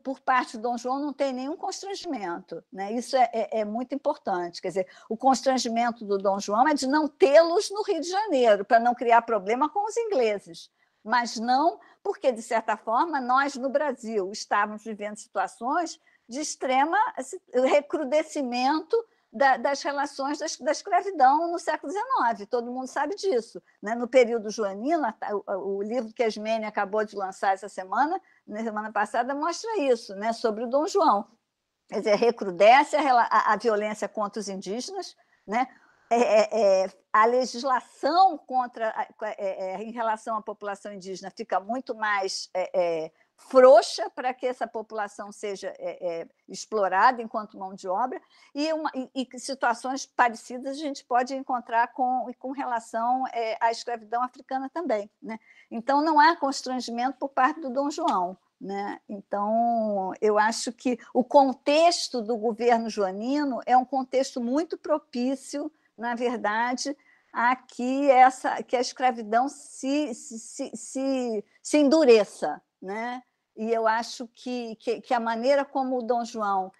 Por parte do Dom João não tem nenhum constrangimento, né? Isso é muito importante. Quer dizer, o constrangimento do Dom João é de não tê-los no Rio de Janeiro, para não criar problema com os ingleses, mas não porque, de certa forma, nós no Brasil estávamos vivendo situações de extrema recrudescimento das relações da escravidão no século XIX, todo mundo sabe disso. Né? No período joanino, o livro que a Ismênia acabou de lançar essa semana, na semana passada, mostra isso, né? Sobre o Dom João. Quer dizer, recrudesce a violência contra os indígenas, né? A legislação em relação à população indígena fica muito mais frouxa para que essa população seja explorada enquanto mão de obra, e situações parecidas a gente pode encontrar com relação à escravidão africana também, né? Então, não há constrangimento por parte do Dom João, né? Então, eu acho que o contexto do governo joanino é um contexto muito propício, na verdade, a que a escravidão se endureça, né? E eu acho que a maneira como o Dom João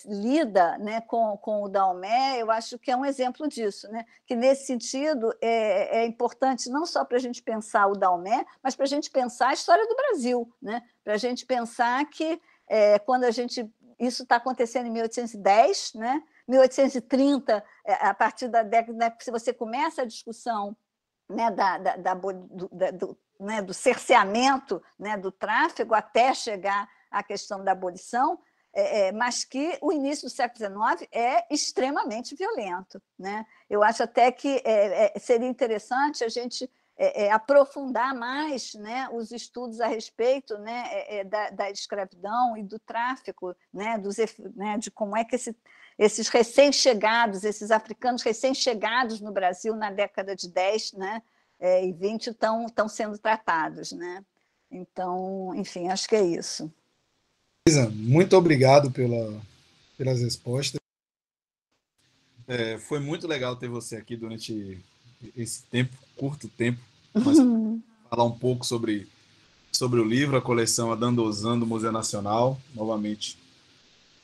lida, né, com o Daomé, eu acho que é um exemplo disso, né? Que, nesse sentido, é importante não só para a gente pensar o Daomé, mas para a gente pensar a história do Brasil, né? Para a gente pensar que, quando isso está acontecendo em 1810, né? 1830, a partir da década, se você começa a discussão, né, do cerceamento, né, do tráfego, até chegar à questão da abolição, mas que o início do século XIX é extremamente violento, né? Eu acho até que seria interessante a gente aprofundar mais, né, os estudos a respeito, né, da escravidão e do tráfico, né, de como é que esses recém-chegados, esses africanos recém-chegados no Brasil na década de 10, né, e 20 estão sendo tratados, né? Então, enfim, acho que é isso. Muito obrigado pelas respostas. Foi muito legal ter você aqui durante esse curto tempo, mas falar um pouco sobre o livro, a coleção Adandozan do Museu Nacional. Novamente,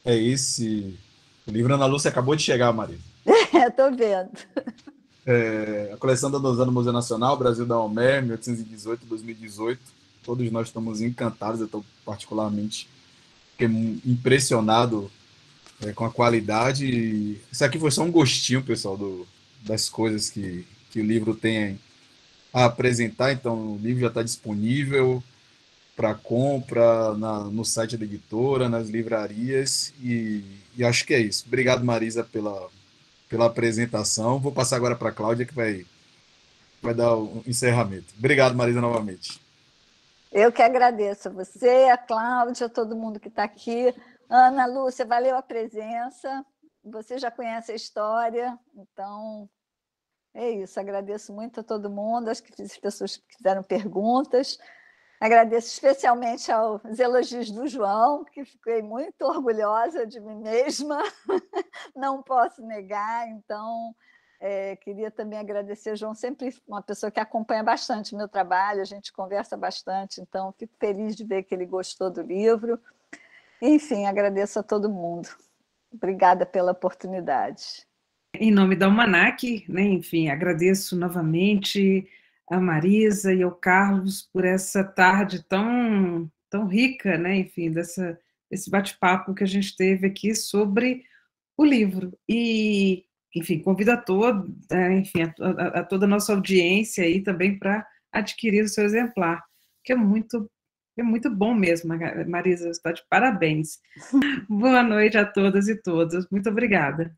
esse. O livro Ana Lúcia acabou de chegar, Marisa. Estou vendo. A coleção Adandozan do Museu Nacional, Brasil Daomé, 1818-2018. Todos nós estamos encantados, eu estou particularmente impressionado com a qualidade. Isso aqui foi só um gostinho, pessoal, das coisas que o livro tem a apresentar. Então, o livro já está disponível para compra no site da editora, nas livrarias, e acho que é isso. Obrigado, Marisa, pela apresentação. Vou passar agora para a Cláudia, que vai dar o encerramento. Obrigado, Marisa, novamente. Eu que agradeço a você, a Cláudia, todo mundo que está aqui. Ana Lúcia, valeu a presença. Você já conhece a história, então é isso. Agradeço muito a todo mundo, as pessoas que fizeram perguntas. Agradeço especialmente aos elogios do João, que fiquei muito orgulhosa de mim mesma, não posso negar. Então, queria também agradecer ao João, sempre uma pessoa que acompanha bastante o meu trabalho, a gente conversa bastante, então fico feliz de ver que ele gostou do livro. Enfim, agradeço a todo mundo. Obrigada pela oportunidade. Em nome da Almanac, né, enfim, agradeço novamente a Marisa e ao Carlos por essa tarde tão rica, né, enfim, desse bate-papo que a gente teve aqui sobre o livro. E, enfim, convido a toda a nossa audiência aí também para adquirir o seu exemplar, que é muito bom mesmo, Marisa, você está de parabéns. Boa noite a todas e todos. Muito obrigada.